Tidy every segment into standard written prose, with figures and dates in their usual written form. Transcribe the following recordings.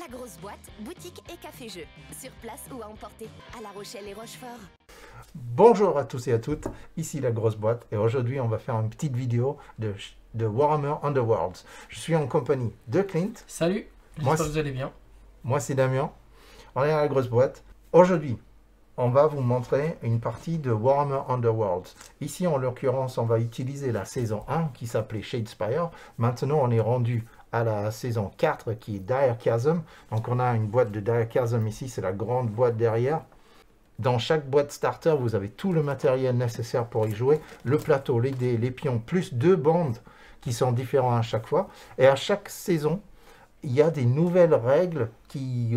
La grosse boîte, boutique et café-jeu. Sur place ou à emporter, à La Rochelle et Rochefort. Bonjour à tous et à toutes, ici la grosse boîte et aujourd'hui on va faire une petite vidéo de Warhammer Underworlds. Je suis en compagnie de Clint. Salut, j'espère que vous allez bien. Moi c'est Damien, on est à la grosse boîte. Aujourd'hui on va vous montrer une partie de Warhammer Underworlds. Ici en l'occurrence on va utiliser la saison 1 qui s'appelait Shadespire. Maintenant on est rendu à la saison 4 qui est Dire Chasm. Donc on a une boîte de Dire Chasm ici, c'est la grande boîte derrière. Dans chaque boîte starter, vous avez tout le matériel nécessaire pour y jouer. Le plateau, les dés, les pions, plus 2 bandes qui sont différents à chaque fois. Et à chaque saison, il y a des nouvelles règles qui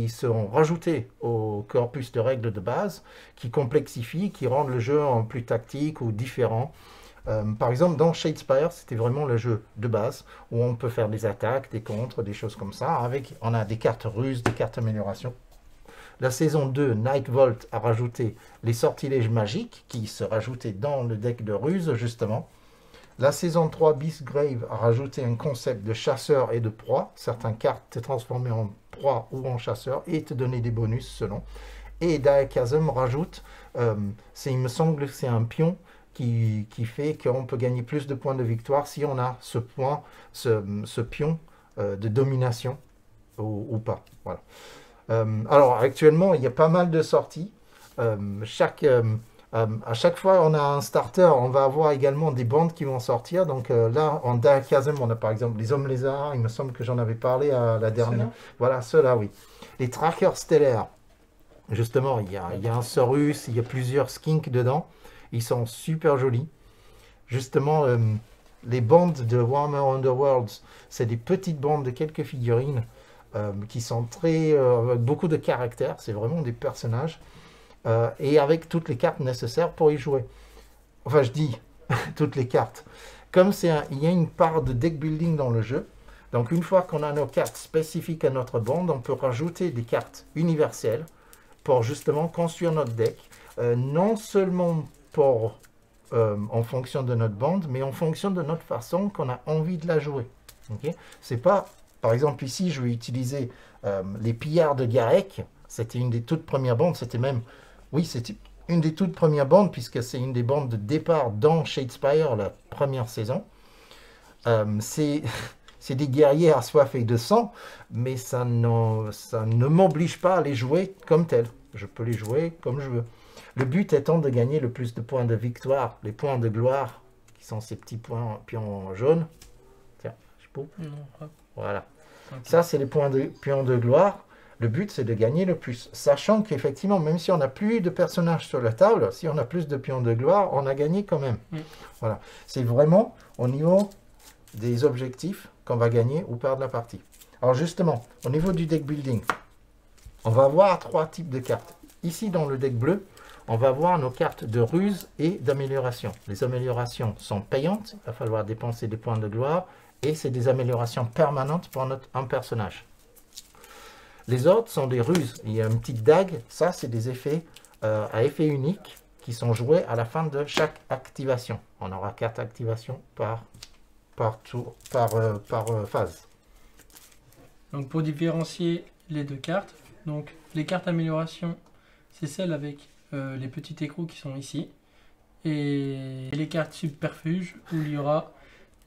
seront rajoutées au corpus de règles de base, qui complexifient, qui rendent le jeu en plus tactique ou différent. Par exemple, dans Shadespire, c'était vraiment le jeu de base, où on peut faire des attaques, des contres, des choses comme ça. On a des cartes ruses, des cartes amélioration. La saison 2, Night Vault, a rajouté les sortilèges magiques qui se rajoutaient dans le deck de ruse, justement. La saison 3, Beastgrave, a rajouté un concept de chasseur et de proie. Certaines cartes te transformer en proie ou en chasseur et te donner des bonus selon. Et Dire Chasm rajoute, il me semble que c'est un pion qui fait qu'on peut gagner plus de points de victoire si on a ce pion de domination ou pas. Voilà. Alors actuellement il y a pas mal de sorties. À chaque fois on a un starter, on va avoir également des bandes qui vont sortir. Donc là en Dire Chasm on a par exemple les hommes lézards, il me semble que j'en avais parlé à la dernière. Voilà, ceux-là oui. Les trackers stellaires, justement il y a un Saurus, il y a plusieurs skinks dedans, ils sont super jolis. Justement les bandes de Warhammer Underworlds, c'est des petites bandes de quelques figurines qui sont avec beaucoup de caractère, c'est vraiment des personnages, et avec toutes les cartes nécessaires pour y jouer. Enfin, je dis toutes les cartes. Comme il y a une part de deck building dans le jeu, donc une fois qu'on a nos cartes spécifiques à notre bande, on peut rajouter des cartes universelles pour justement construire notre deck, non seulement en fonction de notre bande, mais en fonction de notre façon qu'on a envie de la jouer. Okay? C'est pas... Par exemple, ici, je vais utiliser les pillards de Garek. C'était une des toutes premières bandes. C'était une des toutes premières bandes, puisque c'est une des bandes de départ dans Shadespire, la première saison. C'est des guerriers assoiffés de sang, mais ça ne m'oblige pas à les jouer comme tel. Je peux les jouer comme je veux. Le but étant de gagner le plus de points de victoire, les points de gloire, qui sont ces petits pions jaunes. Tiens, je peux. Voilà. Okay. Ça, c'est les pions de gloire. Le but, c'est de gagner le plus. Sachant qu'effectivement, même si on n'a plus de personnages sur la table, si on a plus de pions de gloire, on a gagné quand même. Voilà. C'est vraiment au niveau des objectifs qu'on va gagner ou perdre la partie. Alors justement, au niveau du deck building, on va avoir 3 types de cartes. Ici, dans le deck bleu, on va avoir nos cartes de ruse et d'amélioration. Les améliorations sont payantes. Il va falloir dépenser des points de gloire. Et c'est des améliorations permanentes pour un personnage. Les autres sont des ruses. Il y a une petite dague. Ça, c'est des effets à effet unique qui sont joués à la fin de chaque activation. On aura 4 activations par phase. Donc pour différencier les deux cartes, donc les cartes amélioration, c'est celles avec les petits écrous qui sont ici. Et les cartes subterfuge où il y aura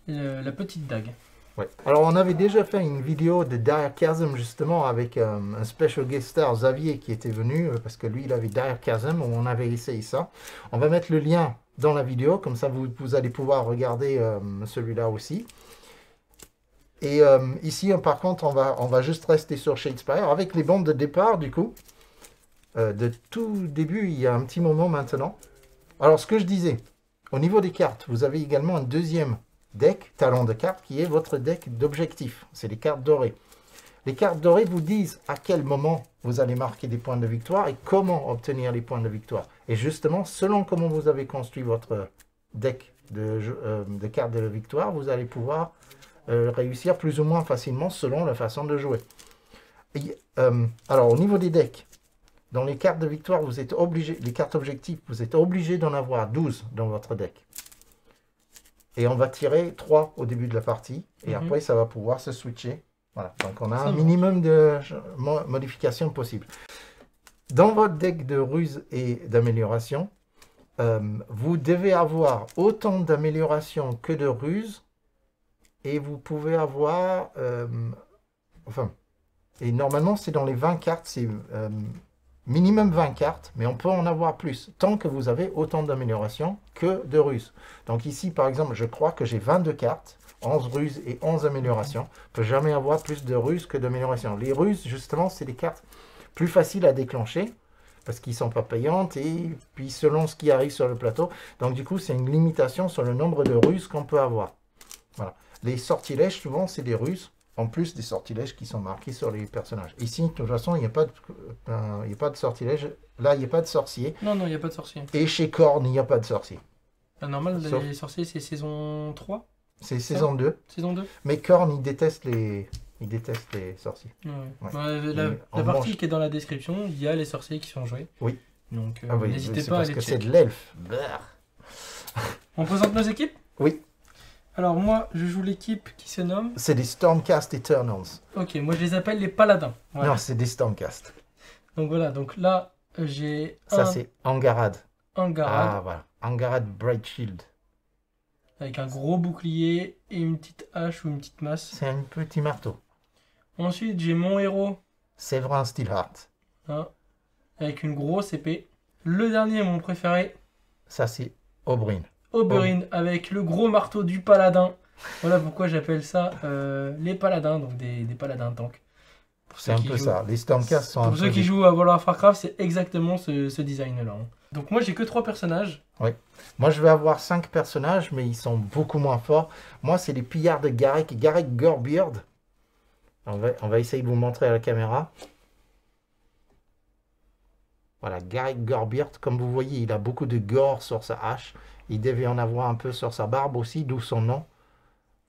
la petite dague. Ouais. Alors on avait déjà fait une vidéo de Dire Chasm justement avec un special guest star Xavier qui était venu parce que lui il avait Dire Chasm où on avait essayé ça. On va mettre le lien dans la vidéo comme ça vous allez pouvoir regarder celui-là aussi. Et ici par contre on va juste rester sur Shadespire avec les bandes de départ du coup. De tout début il y a un petit moment maintenant. Alors ce que je disais, au niveau des cartes, vous avez également un deuxième deck, talon de cartes, qui est votre deck d'objectifs. C'est les cartes dorées. Les cartes dorées vous disent à quel moment vous allez marquer des points de victoire et comment obtenir les points de victoire. Et justement, selon comment vous avez construit votre deck de cartes de victoire, vous allez pouvoir réussir plus ou moins facilement selon la façon de jouer. Alors, au niveau des decks, dans les cartes de victoire, vous êtes obligé, les cartes objectifs, vous êtes obligé d'en avoir 12 dans votre deck. Et on va tirer 3 au début de la partie. Et après, ça va pouvoir se switcher Voilà, donc on a Ça un marche. minimum de modifications possibles. Dans votre deck de ruse et d'amélioration, vous devez avoir autant d'amélioration que de ruse et vous pouvez avoir... enfin, et normalement c'est dans les 20 cartes, c'est minimum 20 cartes, mais on peut en avoir plus, tant que vous avez autant d'amélioration que de ruse. Donc ici par exemple, je crois que j'ai 22 cartes, 11 ruses et 11 améliorations. On ne peut jamais avoir plus de ruses que d'améliorations. Les ruses, justement, c'est des cartes plus faciles à déclencher, parce qu'ils ne sont pas payantes, et puis selon ce qui arrive sur le plateau. Donc du coup, c'est une limitation sur le nombre de ruses qu'on peut avoir. Voilà. Les sortilèges, souvent, c'est des ruses, en plus des sortilèges qui sont marqués sur les personnages. Ici, de toute façon, il n'y a pas de sortilège. Là, il n'y a pas de sorcier. Non, il n'y a pas de sorcier. Et chez Korn, il n'y a pas de sorcier. Normal, Sauf... les sorciers, c'est saison 3. C'est saison 2. Saison 2. Mais Korn, il déteste les sorciers. Ouais. Ouais. La partie qui est dans la description, il y a les sorciers qui sont joués. Oui. Donc Oui, n'hésitez c'est pas à parce les que checker. c'est de l'elfe. On présente nos équipes? Oui. Alors moi, je joue l'équipe qui se nomme... C'est des Stormcast Eternals. Ok, moi je les appelle les paladins. Voilà. Non, c'est des Stormcast. Donc voilà, donc là, j'ai Ça, c'est Angarad. Angarad Ah, voilà. Angarad Bright Shield. avec un gros bouclier et une petite hache ou une petite masse. C'est un petit marteau. Ensuite, j'ai mon héros, Séverin Steelheart. hein, avec une grosse épée. Le dernier, mon préféré, Ça, c'est Oberyn. Oberyn, avec le gros marteau du paladin. Voilà pourquoi j'appelle ça les paladins, donc des paladins tanks. Pour C'est ceux un qui peu jouent- ça. Les Stormcast sont un Pour peu... ceux qui jouent à World of Warcraft, c'est exactement ce design-là. hein. Donc moi, j'ai que 3 personnages. Moi, je vais avoir 5 personnages, mais ils sont beaucoup moins forts. Moi, c'est les pillards de Garek. Garek Gorebeard. On va essayer de vous montrer à la caméra. Voilà, Garek Gorebeard. Comme vous voyez, il a beaucoup de gore sur sa hache. Il devait en avoir un peu sur sa barbe aussi, d'où son nom.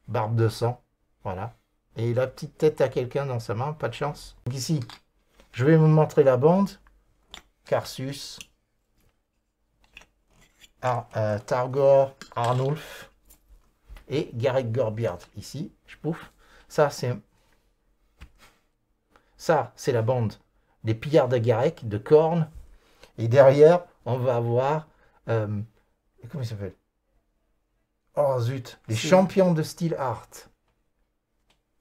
Barbe de sang. Voilà. Et il a petite tête à quelqu'un dans sa main, pas de chance. Donc ici, je vais vous montrer la bande. Karsus. Targor, Arnulf et Garek Gorebeard. Ici, je pouffe. Ça, c'est la bande des pillards de Garek, de Korn. Et derrière, on va avoir... comment il s'appelle? Oh zut, les champions de Steel Art.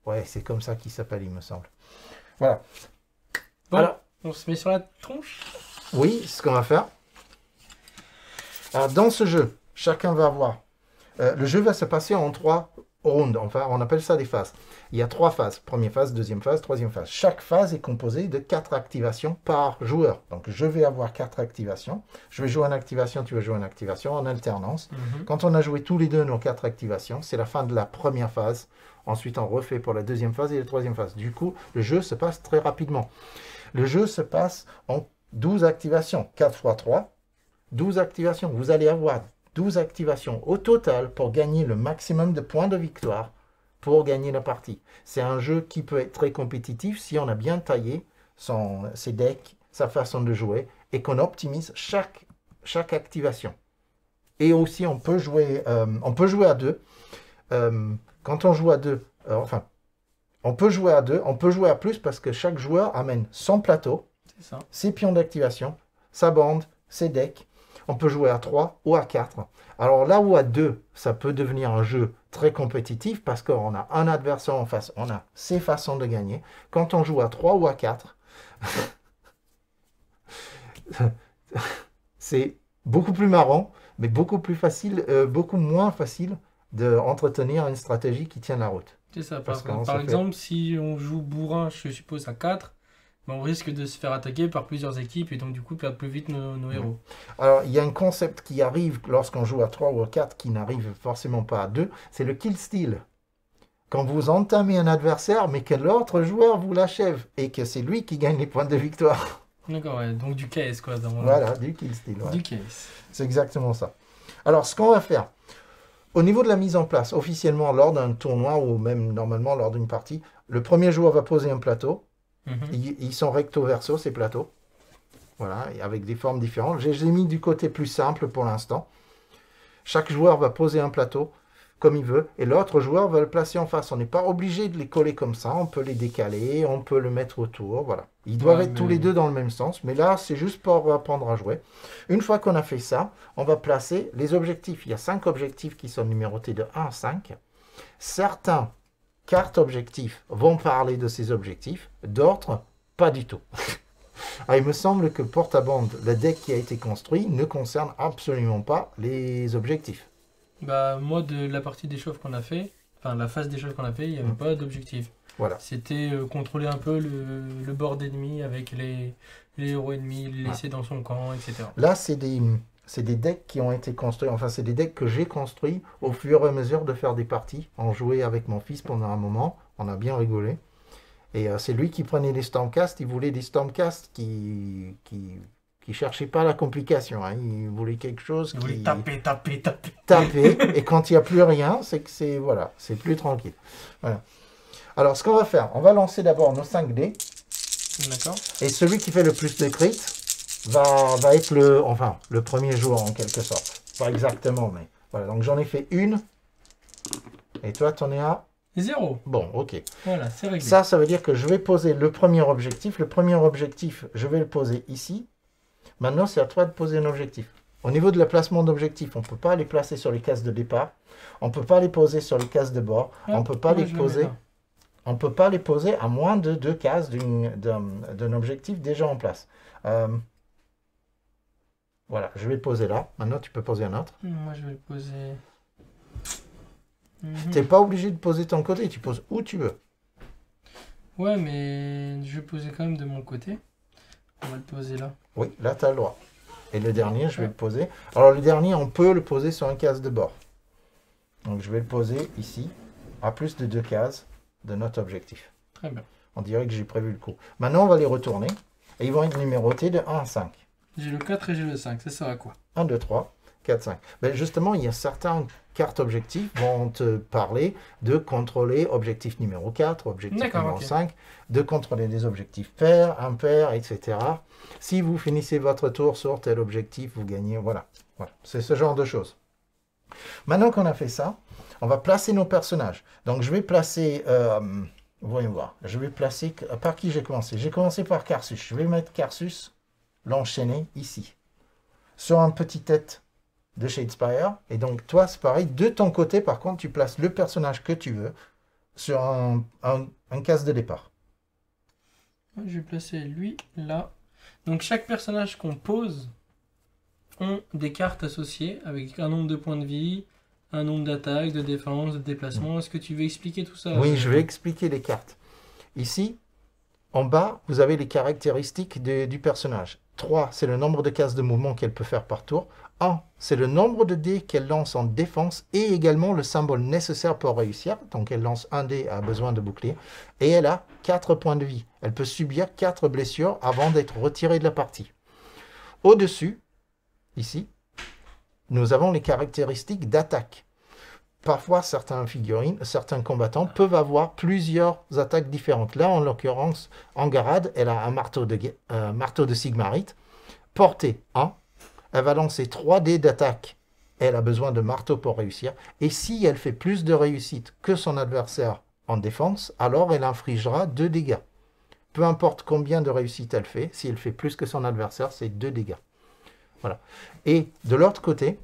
Ouais, c'est comme ça qu'il s'appelle, il me semble. Voilà. Bon, Alors, on se met sur la tronche. oui, c'est ce qu'on va faire. Alors, dans ce jeu, chacun va avoir... le jeu va se passer en 3 rounds. Enfin, on appelle ça des phases. Il y a 3 phases. Première phase, deuxième phase, troisième phase. Chaque phase est composée de 4 activations par joueur. Donc, je vais avoir 4 activations. Je vais jouer une activation, tu vas jouer une activation en alternance. Quand on a joué tous les deux nos 4 activations, c'est la fin de la première phase. Ensuite, on refait pour la deuxième phase et la troisième phase. Du coup, le jeu se passe très rapidement. Le jeu se passe en 12 activations. 4 x 3, 12 activations. Vous allez avoir 12 activations au total pour gagner le maximum de points de victoire pour gagner la partie. C'est un jeu qui peut être très compétitif si on a bien taillé ses decks, sa façon de jouer et qu'on optimise chaque activation. Et aussi, on peut jouer à 2. Quand on joue à 2, on peut jouer à 2, on peut jouer à plus parce que chaque joueur amène son plateau, C'est ça. ses pions d'activation, sa bande, ses decks. On peut jouer à 3 ou à 4. Alors là où à 2, ça peut devenir un jeu très compétitif parce qu'on a un adversaire en face, on a ses façons de gagner. Quand on joue à 3 ou à 4, c'est beaucoup plus marrant, mais beaucoup moins facile d'entretenir une stratégie qui tient la route. C'est ça. Parce qu'on Par se exemple, si on joue bourrin, je suppose, à 4, on risque de se faire attaquer par plusieurs équipes et donc du coup perdre plus vite nos héros. Alors, il y a un concept qui arrive lorsqu'on joue à 3 ou à 4 qui n'arrive forcément pas à 2, c'est le kill steal. Quand vous entamez un adversaire, mais que l'autre joueur vous l'achève et que c'est lui qui gagne les points de victoire. D'accord, ouais. Donc du case, quoi. Voilà, du kill steal. Ouais. Du case. C'est exactement ça. Alors, ce qu'on va faire, au niveau de la mise en place, officiellement lors d'un tournoi ou même normalement lors d'une partie, le premier joueur va poser un plateau. Ils sont recto-verso, ces plateaux. Voilà, et avec des formes différentes. Je les ai mis du côté plus simple pour l'instant. Chaque joueur va poser un plateau. comme il veut, et l'autre joueur va le placer en face. On n'est pas obligé de les coller comme ça, on peut les décaler, on peut le mettre autour, voilà. Ils doivent être tous les deux dans le même sens, mais là, c'est juste pour apprendre à jouer. Une fois qu'on a fait ça, on va placer les objectifs. Il y a 5 objectifs qui sont numérotés de 1 à 5. Certains cartes objectifs vont parler de ces objectifs, d'autres, pas du tout. Ah, il me semble que pour ta bande, le deck qui a été construit ne concerne absolument pas les objectifs. Bah, moi, de la partie d'échauffe qu'on a fait, enfin, la phase d'échauffe qu'on a fait, il n'y avait pas d'objectif. Voilà. C'était contrôler un peu le board ennemi avec les héros ennemis, les laisser dans son camp, etc. Là, c'est des decks qui ont été construits, enfin, c'est des decks que j'ai construits au fur et à mesure de faire des parties. On jouait avec mon fils pendant un moment, on a bien rigolé. Et c'est lui qui prenait les Stormcast, il voulait des Stormcast qui cherchaient pas la complication. Hein. Il voulait quelque chose Il voulait taper. taper, et quand il n'y a plus rien, c'est que c'est voilà, c'est plus tranquille. Voilà. Alors, ce qu'on va faire, on va lancer d'abord nos 5 dés. D'accord. Et celui qui fait le plus de crits va être le premier joueur en quelque sorte. Pas exactement, mais voilà. Donc j'en ai fait une. Et toi, t'en es à 0. Bon, ok. Voilà, c'est réglé. Ça veut dire que je vais poser le premier objectif. Le premier objectif, je vais le poser ici. Maintenant, c'est à toi de poser un objectif. Au niveau de la placement d'objectifs, on ne peut pas les placer sur les cases de départ. On ne peut pas les poser sur les cases de bord. On ne peut pas les poser. On ne peut pas les poser à moins de 2 cases d'un objectif déjà en place. Voilà, je vais le poser là. Maintenant, tu peux poser un autre. Moi, je vais le poser... Tu n'es pas obligé de poser de ton côté. Tu poses où tu veux. Ouais, mais je vais poser quand même de mon côté. On va le poser là. Oui, là, tu as le droit. Et le dernier, je vais le poser. Alors, le dernier, on peut le poser sur une case de bord. Donc, je vais le poser ici, à plus de 2 cases de notre objectif. Très bien. On dirait que j'ai prévu le coup. Maintenant, on va les retourner. Et ils vont être numérotés de 1 à 5. J'ai le 4 et j'ai le 5. Ça sert à quoi? 1, 2, 3, 4, 5. Ben justement, il y a certaines cartes objectifs qui vont te parler de contrôler objectif numéro 4, objectif numéro 5, de contrôler des objectifs pairs, impairs, etc. Si vous finissez votre tour sur tel objectif, vous gagnez. Voilà. Voilà. C'est ce genre de choses. Maintenant qu'on a fait ça, on va placer nos personnages. Donc, je vais placer... voyons voir. Je vais placer... Par qui j'ai commencé? J'ai commencé par Karsus. Je vais mettre Karsus, l'enchaîner ici. Sur un petit tête de Shadespire. Et donc, toi, c'est pareil. De ton côté, par contre, tu places le personnage que tu veux sur un case de départ. Je vais placer lui là. Donc, chaque personnage qu'on pose ont des cartes associées avec un nombre de points de vie, un nombre d'attaques, de défense, de déplacement. Est-ce que tu veux expliquer tout ça? Oui, je vais expliquer les cartes. Ici, en bas, vous avez les caractéristiques du personnage. 3, c'est le nombre de cases de mouvement qu'elle peut faire par tour. 1, c'est le nombre de dés qu'elle lance en défense et également le symbole nécessaire pour réussir. Donc, elle lance un dé à besoin de bouclier. Et elle a 4 points de vie. Elle peut subir 4 blessures avant d'être retirée de la partie. Au-dessus, ici, nous avons les caractéristiques d'attaque. Parfois, certains combattants peuvent avoir plusieurs attaques différentes. Là, en l'occurrence, Angarad, elle a un marteau de Sigmarite. Portée 1, elle va lancer 3 dés d'attaque. Elle a besoin de marteau pour réussir. Et si elle fait plus de réussite que son adversaire en défense, alors elle infligera 2 dégâts. Peu importe combien de réussite elle fait, si elle fait plus que son adversaire, c'est 2 dégâts. Voilà. Et de l'autre côté,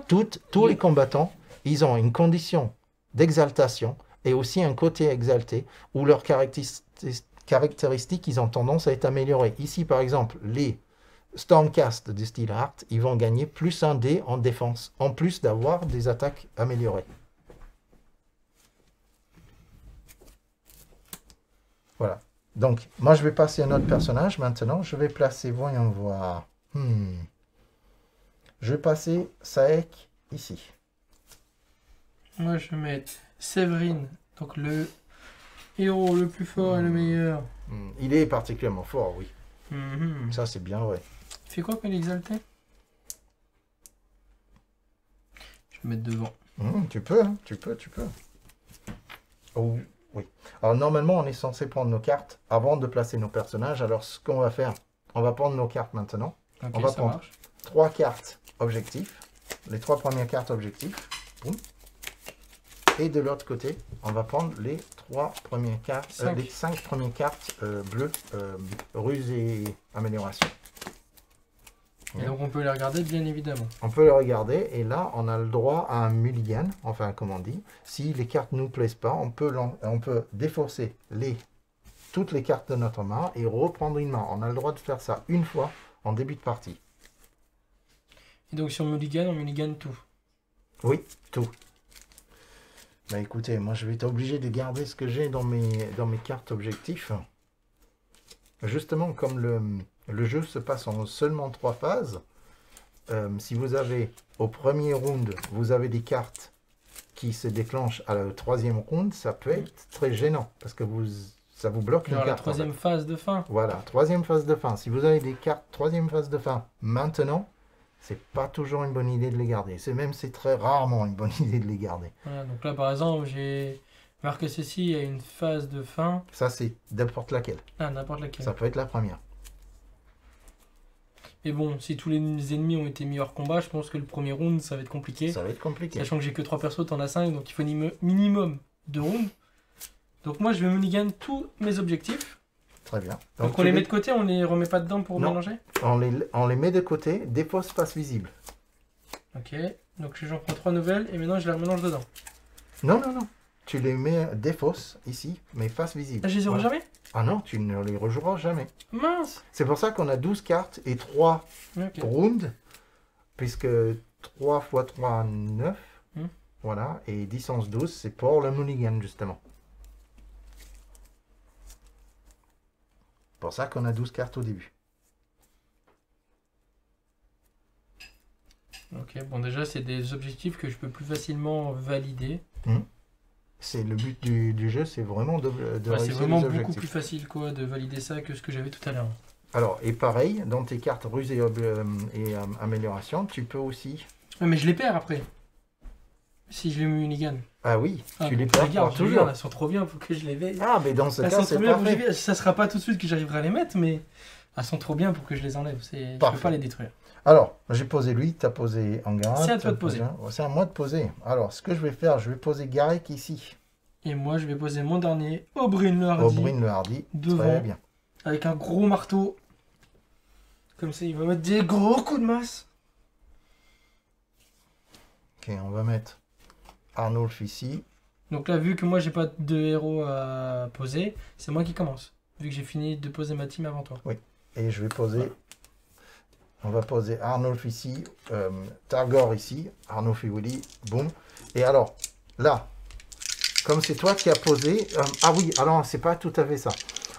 tous les combattants, ils ont une condition d'exaltation et aussi un côté exalté où leurs caractéristiques, ils ont tendance à être améliorées. Ici, par exemple, les Stormcast de Steelheart, ils vont gagner plus un dé en défense, en plus d'avoir des attaques améliorées. Voilà. Donc, moi, je vais passer à un autre personnage maintenant. Je vais placer, voyons voir. Je vais passer Saek ici. Moi, je vais mettre Séverine, donc le héros le plus fort et le meilleur. Il est particulièrement fort, oui. Ça, c'est bien vrai. Il fait quoi quand il est exalté? Je vais mettre devant. Tu peux, hein, tu peux. Oh, oui. Alors, normalement, on est censé prendre nos cartes avant de placer nos personnages. Alors, ce qu'on va faire, on va prendre nos cartes maintenant. Okay, on va prendre 3 cartes objectifs. Les 3 premières cartes objectifs. Boum. Et de l'autre côté, on va prendre les 5 premières cartes bleues, ruse et amélioration. Et donc on peut les regarder bien évidemment. On peut les regarder et là on a le droit à un mulligan, enfin comme on dit. Si les cartes ne nous plaisent pas, on peut défausser toutes les cartes de notre main et reprendre une main. On a le droit de faire ça une fois en début de partie. Et donc sur mulligan, on mulligan tout. Oui, tout. Bah écoutez, moi je vais être obligé de garder ce que j'ai dans mes cartes objectifs. Justement, comme le jeu se passe en seulement 3 phases, si vous avez au premier round, vous avez des cartes qui se déclenchent à la 3e round, ça peut être très gênant parce que ça vous bloque une Genre carte. la 3e phase de fin. Voilà, 3e phase de fin. Si vous avez des cartes 3e phase de fin maintenant, c'est pas toujours une bonne idée de les garder. C'est très rarement une bonne idée de les garder. Voilà, donc là par exemple, j'ai marqué ceci, il y a une phase de fin. Ça, c'est n'importe laquelle. Ah, n'importe laquelle. Ça peut être la première. Et bon, si tous les ennemis ont été mis hors combat, je pense que le premier round, ça va être compliqué. Ça va être compliqué. Sachant que j'ai que 3 persos, t'en as 5, donc il faut minimum 2 rounds. Donc moi, je vais mulligan tous mes objectifs. Très bien. Donc on les met de côté, on les remet pas dedans pour Non. mélanger? On les met de côté, dépose face visible. Ok, donc j'en prends 3 nouvelles et maintenant je les remélange dedans. Non, non, non. Tu les mets défausse ici, mais face visible. Ah, je les aurai Voilà. jamais? Ah non, tu ne les rejoueras jamais. Mince! C'est pour ça qu'on a 12 cartes et 3 Ok. rounds, puisque 3 x 3, 9. Hmm. Voilà, et 10, 11, 12, c'est pour le mulligan, justement. C'est pour ça qu'on a 12 cartes au début. Ok, bon déjà c'est des objectifs que je peux plus facilement valider. C'est le but du jeu, c'est vraiment de Ouais, c'est réussir vraiment les beaucoup objectifs. plus facile quoi de valider ça que ce que j'avais tout à l'heure. Alors, et pareil, dans tes cartes ruse et amélioration, tu peux aussi... Ouais, mais je les perds après. Si je les mulligan. Ah oui, Ah, tu les donc, perds regarde, pour je les toujours. garde, elles sont trop bien pour que je les veille. Ah, mais dans ce Elles cas, sont c'est trop bien pour que je les parfait. veille. Ça sera pas tout de suite que j'arriverai à les mettre, mais elles sont trop bien pour que je les enlève. Je peux Parfait. pas les détruire. Alors, j'ai posé lui, tu as posé Angar. C'est à toi de poser. C'est à moi de poser. Alors, ce que je vais faire, je vais poser Garek ici. Et moi je vais poser mon dernier, Oberyn le Hardy, Oberyn le Hardy. devant. Très bien. avec un gros marteau. Comme ça il va mettre des gros coups de masse. Ok, on va mettre Arnulf ici. Donc là, vu que moi j'ai pas de héros à poser, c'est moi qui commence. Vu que j'ai fini de poser ma team avant toi. Et je vais poser... On va poser Arnulf ici, Targor ici, Arnulf et Willy, boum. Et alors, là, comme c'est toi qui as posé... ah oui, alors c'est pas tout à fait ça.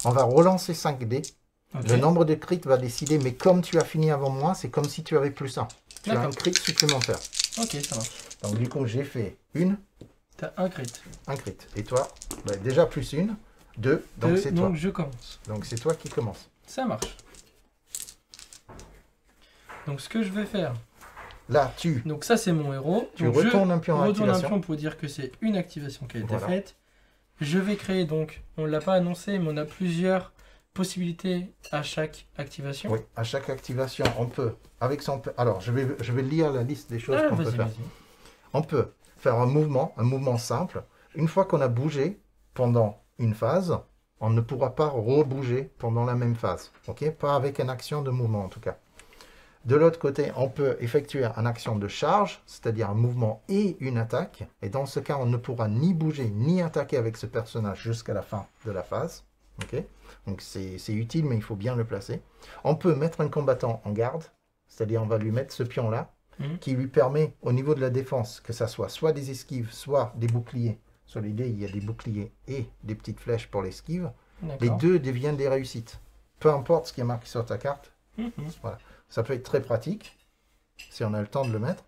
On va relancer 5 dés. Ok. Le nombre de crits va décider, mais comme tu as fini avant moi, c'est comme si tu avais plus 1. Tu as un D'accord. crit supplémentaire. Ok, ça marche. Donc du coup, j'ai fait T'as un crit. un crit. Et toi, bah, déjà plus 2, donc Deux, c'est toi. donc je commence. Donc c'est toi qui commence. Ça marche. Donc ce que je vais faire. Là, tu Donc ça c'est mon héros. Tu Donc, retournes un pion en retourne un activation. pion pour dire que c'est une activation qui a été Voilà. faite. Je vais créer donc, on ne l'a pas annoncé, mais on a plusieurs possibilités à chaque activation. Oui, à chaque activation, on peut, avec son... Alors, je vais lire la liste des choses Ah, qu'on peut vas-y, faire. vas-y. On peut faire un mouvement simple. Une fois qu'on a bougé pendant une phase, on ne pourra pas rebouger pendant la même phase. Ok? Pas avec une action de mouvement en tout cas. De l'autre côté, on peut effectuer une action de charge, c'est-à-dire un mouvement et une attaque. Et dans ce cas, on ne pourra ni bouger ni attaquer avec ce personnage jusqu'à la fin de la phase. Ok? Donc c'est utile, mais il faut bien le placer. On peut mettre un combattant en garde, c'est-à-dire on va lui mettre ce pion-là, qui lui permet au niveau de la défense que ça soit des esquives, soit des boucliers. Sur les dés, il y a des boucliers et des petites flèches pour l'esquive. Les D'accord. deux deviennent des réussites. Peu importe ce qui est marqué sur ta carte, Mhm. ça peut être très pratique, si on a le temps de le mettre.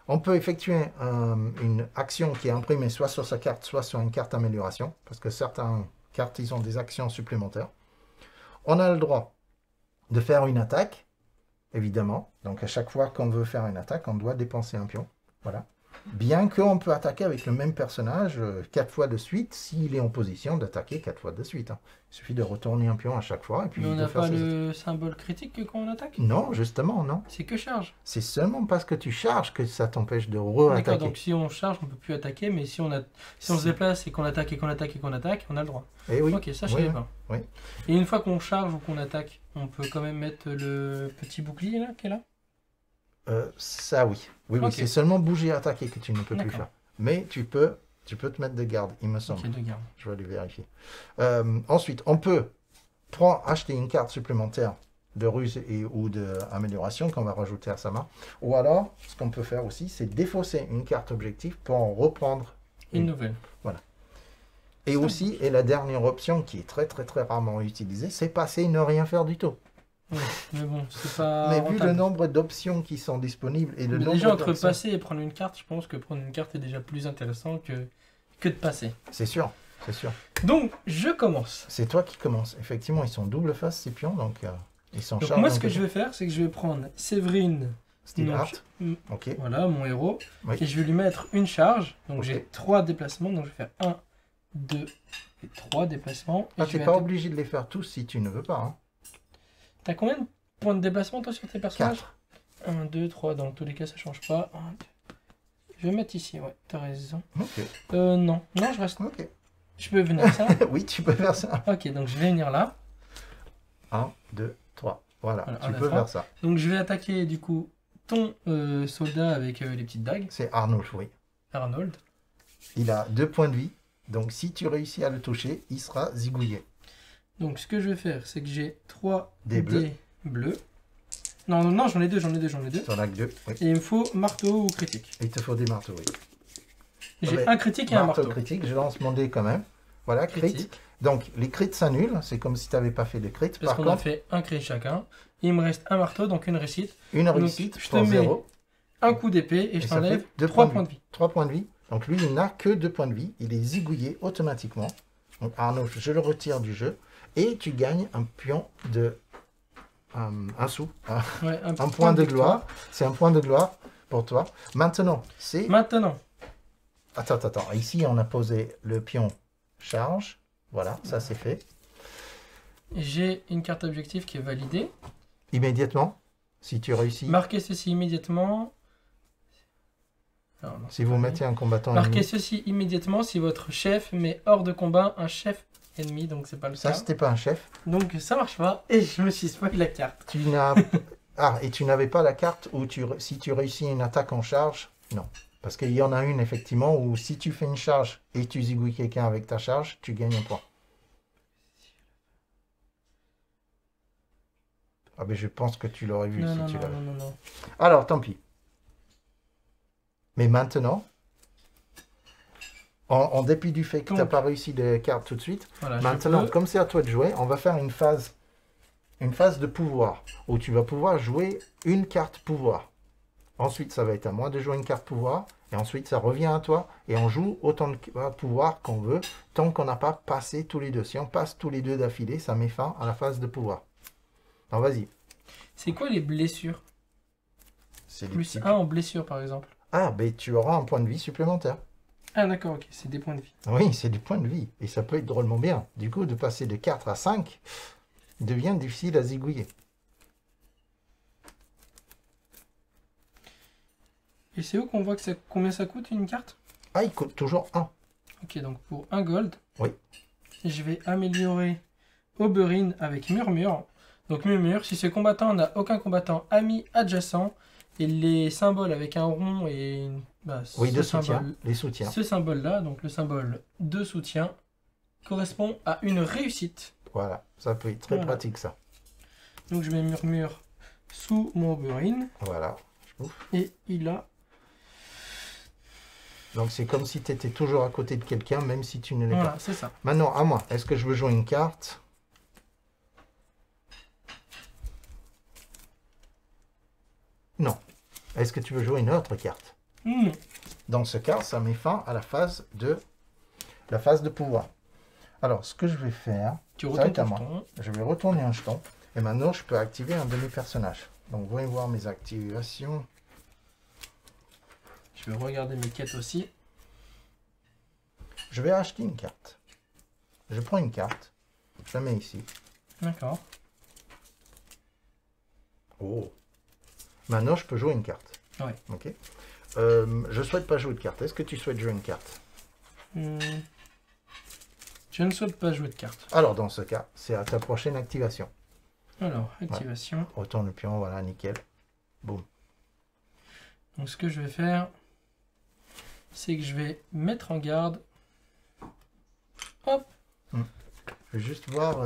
On peut effectuer une action qui est imprimée soit sur sa carte, soit sur une carte amélioration, parce que certaines cartes, ils ont des actions supplémentaires. On a le droit de faire une attaque, évidemment. Donc à chaque fois qu'on veut faire une attaque, on doit dépenser un pion. Voilà. Bien qu'on peut attaquer avec le même personnage 4 fois de suite, s'il est en position d'attaquer 4 fois de suite. Hein. Il suffit de retourner un pion à chaque fois et puis Mais on de n'a faire pas ses le symbole critique quand on attaque? Non, justement, non. C'est que charge. C'est seulement parce que tu charges que ça t'empêche de D'accord, re-attaquer. donc si on charge, on peut plus attaquer, mais si on se déplace et qu'on attaque et qu'on attaque et qu'on attaque, on a le droit. Eh oui. Ok, ça je Oui, savais oui. pas. Oui. Et une fois qu'on charge ou qu'on attaque, on peut quand même mettre le petit bouclier là, qui est là? Ça, oui. Oui, oui, Ok. c'est seulement bouger et attaquer que tu ne peux plus D'accord. faire. Mais tu peux te mettre de garde, il me semble. Ok, de garde. Je vais aller vérifier. Ensuite, on peut acheter une carte supplémentaire de ruse ou d'amélioration qu'on va rajouter à sa main. Ou alors, ce qu'on peut faire aussi, c'est défausser une carte objectif pour en reprendre Une nouvelle. Et aussi, et la dernière option qui est très très très rarement utilisée, c'est passer et ne rien faire du tout. Ouais, mais bon, c'est pas. Mais vu rentable. le nombre d'options qui sont disponibles et le Mais nombre déjà, entre d'options- passer et prendre une carte, je pense que prendre une carte est déjà plus intéressant que de passer. C'est sûr, c'est sûr. Donc, je commence. C'est toi qui commences. Effectivement, ils sont double face ces pions, donc ils sont Donc, chargés moi, en ce que quelque- je vais faire, c'est que je vais prendre Séverine, Steel donc, Art. Ok. voilà, mon héros, Oui. et je vais lui mettre une charge. Donc, Ok. j'ai 3 déplacements, donc je vais faire 1, 2 et 3 déplacements. Et Ah, je t'es vais pas attaquer. obligé de les faire tous si tu ne veux pas. Hein. T'as combien de points de déplacement, toi, sur tes personnages? 4. 1, 2, 3, dans tous les cas, ça change pas. 1, 2. Je vais mettre ici, ouais, t'as raison. Ok. Non, je reste. Ok. Je peux venir ça. Oui, tu peux faire ça. Ok, donc je vais venir là. 1, 2, 3. Voilà, Voilà, tu un à peux trois. faire ça. Donc je vais attaquer du coup ton soldat avec les petites dagues, C'est Arnold, oui. Arnold. Il a 2 points de vie. Donc si tu réussis à le toucher, il sera zigouillé. Donc ce que je vais faire, c'est que j'ai 3 Des bleus. dés bleus. Non, j'en ai deux. Tu en as que 2. Oui. Et il me faut marteau ou critique. Il te faut des marteaux, oui. J'ai Ouais. un critique et un marteau. critique, je lance mon dé quand même. Voilà, crit. Critique. Donc les crits s'annulent, c'est comme si tu n'avais pas fait de crit. Parce Par qu'on a contre, fait un crit chacun. Il me reste un marteau, donc une réussite. une Donc, réussite je te pour mets 0. Un coup d'épée et je ça t'enlève fait 2 3 points de vie. 3 points de vie. Donc lui, il n'a que 2 points de vie. Il est zigouillé automatiquement. Donc Arnaud, je le retire du jeu. Et tu gagnes un pion de... un sou. Ouais, Un point de gloire. C'est un point de gloire pour toi. Maintenant, c'est... Maintenant, Attends. Ici, on a posé le pion charge. Voilà, ça c'est fait. j'ai une carte objectif qui est validée. Immédiatement, si tu réussis. Marquez ceci immédiatement. Alors, non, Si c'est vous pas mettez un combattant Marquez ennemi. ceci immédiatement si votre chef met hors de combat un chef ennemi, donc c'est pas le Ça, cas. c'était pas un chef. Donc ça marche pas et je me suis spoil la carte. Tu n'as... Ah, et tu n'avais pas la carte où si tu réussis une attaque en charge. Non. Parce qu'il y en a une, effectivement, où si tu fais une charge et tu zigouilles quelqu'un avec ta charge, tu gagnes un point. Ah, mais je pense que tu l'aurais vu Non, si non, tu non, l'avais. non, non, non. Alors, tant pis. Mais maintenant, en dépit du fait que tu n'as Donc. pas réussi de carte tout de suite, Voilà, je maintenant, peux- comme c'est à toi de jouer, on va faire une phase de pouvoir, où tu vas pouvoir jouer une carte pouvoir. Ensuite, ça va être à moi de jouer une carte pouvoir, et ensuite, ça revient à toi, et on joue autant de pouvoir qu'on veut, tant qu'on n'a pas passé tous les deux. Si on passe tous les deux d'affilée, ça met fin à la phase de pouvoir. Alors, vas-y. C'est quoi les blessures? C'est des Plus petits- 1 en blessure par exemple. Ah, ben tu auras un point de vie supplémentaire. Ah d'accord, ok, c'est des points de vie. Oui, c'est du point de vie. Et ça peut être drôlement bien. Du coup, de passer de 4 à 5 devient difficile à zigouiller. Et c'est où qu'on voit combien ça coûte une carte? Ah, il coûte toujours 1. Ok, donc pour 1 gold, Oui. je vais améliorer Oberyn avec Murmure. Donc Murmure, si ce combattant n'a aucun combattant ami adjacent, et les symboles avec un rond et Oui, ce de soutien. symbole, Les soutiens. ce symbole-là, donc le symbole de soutien, correspond à une réussite. Voilà, ça peut être très Voilà. pratique ça. Donc je mets Murmure sous mon Oberyn, Voilà. et il a... Donc c'est comme si tu étais toujours à côté de quelqu'un, même si tu ne l'es Voilà, pas. c'est ça. Maintenant, à moi, est-ce que je veux jouer une carte? Non. Est-ce que tu veux jouer une autre carte? Non. Dans ce cas, ça met fin à la phase de pouvoir. Alors, ce que je vais faire, Tu Ça va retournes être à ton moi. jeton. je vais retourner un jeton. Et maintenant, je peux activer un de mes personnages. Donc, voyons voir mes activations. Je je vais regarder mes quêtes aussi. Je vais acheter une carte. Je prends une carte. Je la mets ici. D'accord. Oh. Maintenant, je peux jouer une carte. Ouais. Ok. Je souhaite pas jouer de carte. Est-ce que tu souhaites jouer une carte? Je ne souhaite pas jouer de carte. Alors, dans ce cas, c'est à ta prochaine activation. Alors, activation. Retourne le pion, voilà, nickel. Boum. Donc, ce que je vais faire, c'est que je vais mettre en garde. Hop. Je vais juste voir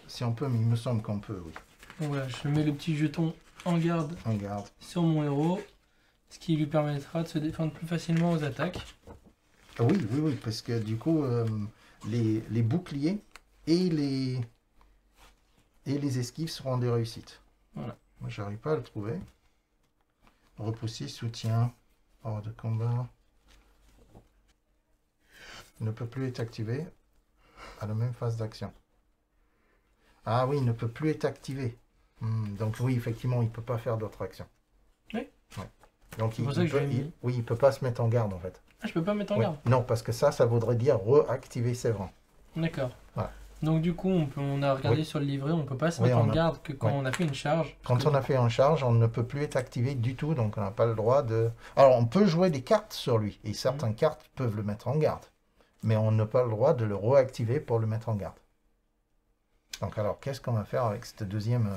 si on peut, mais il me semble qu'on peut, oui. Donc voilà, je mets le petit jeton en garde On garde. sur mon héros, ce qui lui permettra de se défendre plus facilement aux attaques. Ah oui, oui, oui, parce que du coup, les boucliers et les esquives seront des réussites. Voilà. Moi, j'arrive pas à le trouver. Repousser, soutien, hors de combat. Ne peut plus être activé à la même phase d'action. Ah oui, il ne peut plus être activé. Donc oui, effectivement, il ne peut pas faire d'autres actions. Oui. Ouais. Donc C'est pour ça que j'ai mis. oui, il peut pas se mettre en garde en fait. Ah, je peux pas mettre en Oui. garde. Non, parce que ça voudrait dire reactiver ses rangs. D'accord. Voilà. Donc du coup, on a regardé Oui. sur le livret, on peut pas se Oui, mettre en on a- garde que quand oui. on a fait une charge. Quand on a fait en charge, on ne peut plus être activé du tout, donc on n'a pas le droit de... Alors, on peut jouer des cartes sur lui, et certaines cartes peuvent le mettre en garde. Mais on n'a pas le droit de le réactiver pour le mettre en garde. Donc alors, qu'est-ce qu'on va faire avec cette deuxième...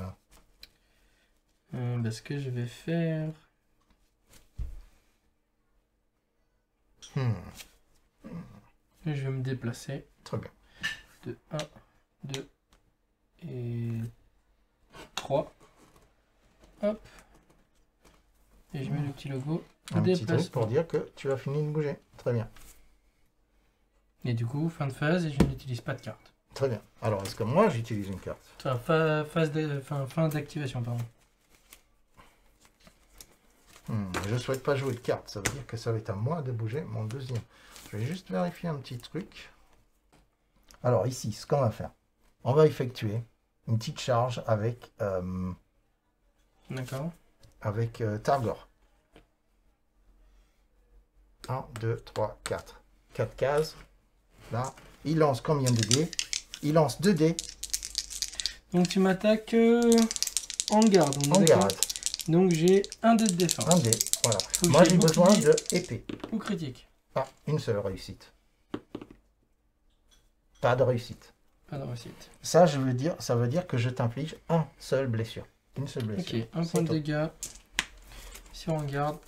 Ce que je vais faire... Je vais me déplacer. Très bien. De 1, 2 et 3. Hop. Et je mets le petit logo. Un petit truc Déplacement. pour dire que tu as fini de bouger. Très bien. Et du coup, fin de phase, et je n'utilise pas de carte. Très bien. Alors, est-ce que moi, j'utilise une carte? Enfin, fin d'activation, pardon. Je ne souhaite pas jouer de carte. Ça veut dire que ça va être à moi de bouger mon deuxième. Je vais juste vérifier un petit truc. Alors, ici, ce qu'on va faire, on va effectuer une petite charge avec... D'accord. avec Targor. 1, 2, 3, 4. 4 cases. Là, il lance combien de dés? Il lance 2 dés Donc tu m'attaques en garde. On est en d'accord. garde. Donc j'ai un dé de défense. 1 dé, voilà. Faut que Moi, j'ai j'ai besoin bouclier. de épée. Ou critique. Ah, une seule réussite. Pas de réussite. Pas de réussite. Ça, ça veut dire que je t'inflige un seul blessure. Une seule Ok, blessure. un C'est point de tout. dégâts. Sur en garde.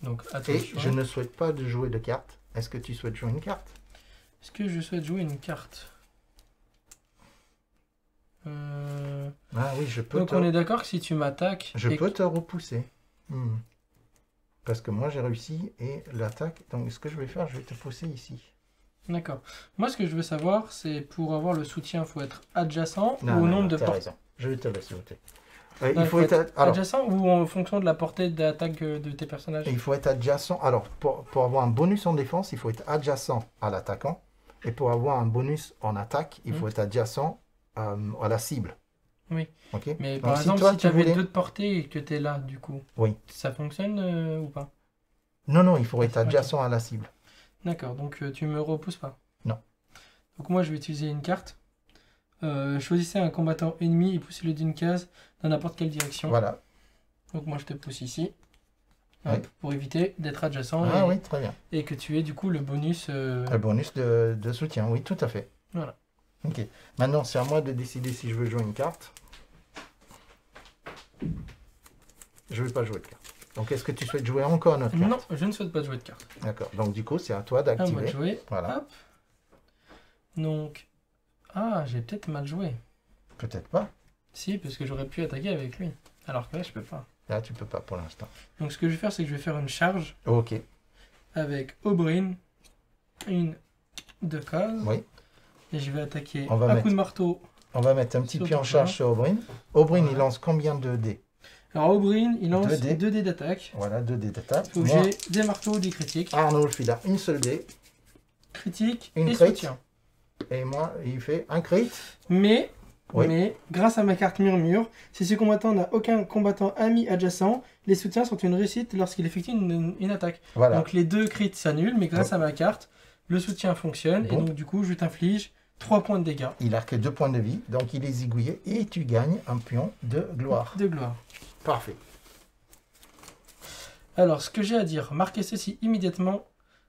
Donc Et attention. je ne souhaite pas de jouer de carte. Est-ce que tu souhaites jouer une carte? Est-ce que je souhaite jouer une carte? Ah oui, je peux Donc te... on est d'accord que si tu m'attaques... Je et peux te repousser. Parce que moi j'ai réussi et l'attaque. Donc ce que je vais faire, je vais te pousser ici. D'accord. Moi ce que je veux savoir, c'est pour avoir le soutien, il faut être adjacent ou au Non, nombre de t'as portées. raison. Je vais te laisser voter. Non, Il faut être... Alors, adjacent ou en fonction de la portée d'attaque de tes personnages? il faut être adjacent. Alors, pour avoir un bonus en défense, il faut être adjacent à l'attaquant. Et pour avoir un bonus en attaque, il faut être adjacent à la cible. Oui. Ok. Mais Donc, par exemple, toi, si tu avais voulais- 2 de portée et que tu es là, du coup, Oui. ça fonctionne ou pas? Non, non, il faut être Ok. adjacent à la cible. D'accord, donc tu me repousses pas? Non. Donc moi je vais utiliser une carte. Choisissez un combattant ennemi et poussez-le d'une case dans n'importe quelle direction. Voilà. Donc moi je te pousse ici. Oui. Hop, pour éviter d'être adjacent Ah oui, très bien. et que tu aies du coup le bonus. Le bonus de soutien, oui, tout à fait. Voilà. Ok. Maintenant, c'est à moi de décider si je veux jouer une carte. Je ne vais pas jouer de carte. Donc, est-ce que tu souhaites jouer encore une autre carte? Non, je ne souhaite pas jouer de carte. D'accord. Donc, du coup, c'est à toi À moi de d'activer. jouer. Voilà. Hop. Donc. Ah, j'ai peut-être mal joué. Peut-être pas. Si, parce que j'aurais pu attaquer avec lui. Alors que là, je peux pas. Là, tu peux pas pour l'instant. Donc ce que je vais faire, c'est que je vais faire une charge Ok. avec Oberyn, une de case. Oui. Et je vais attaquer On va un mettre- coup de marteau. On va mettre un petit Sur pied en ton charge chemin. sur Oberyn. Oberyn, il Voilà. lance combien de dés? Alors Oberyn, il lance 2 dés. 2 dés d'attaque. Voilà, 2 dés d'attaque. Faut que Moi, j'ai des marteaux ou des critiques. Arnulf, il a une seule dé. Critique Une et crit. soutien. Et moi, il fait un crit. Mais Oui. Mais grâce à ma carte Murmure, si ce combattant n'a aucun combattant ami adjacent, les soutiens sont une réussite lorsqu'il effectue une attaque. Voilà. Donc les 2 crits s'annulent, mais grâce à ma carte, le soutien fonctionne. Bon. Et donc du coup, je t'inflige 3 points de dégâts. Il a que 2 points de vie, donc il est zigouillé et tu gagnes un pion de gloire. De gloire. Parfait. Alors, ce que j'ai à dire, marquez ceci immédiatement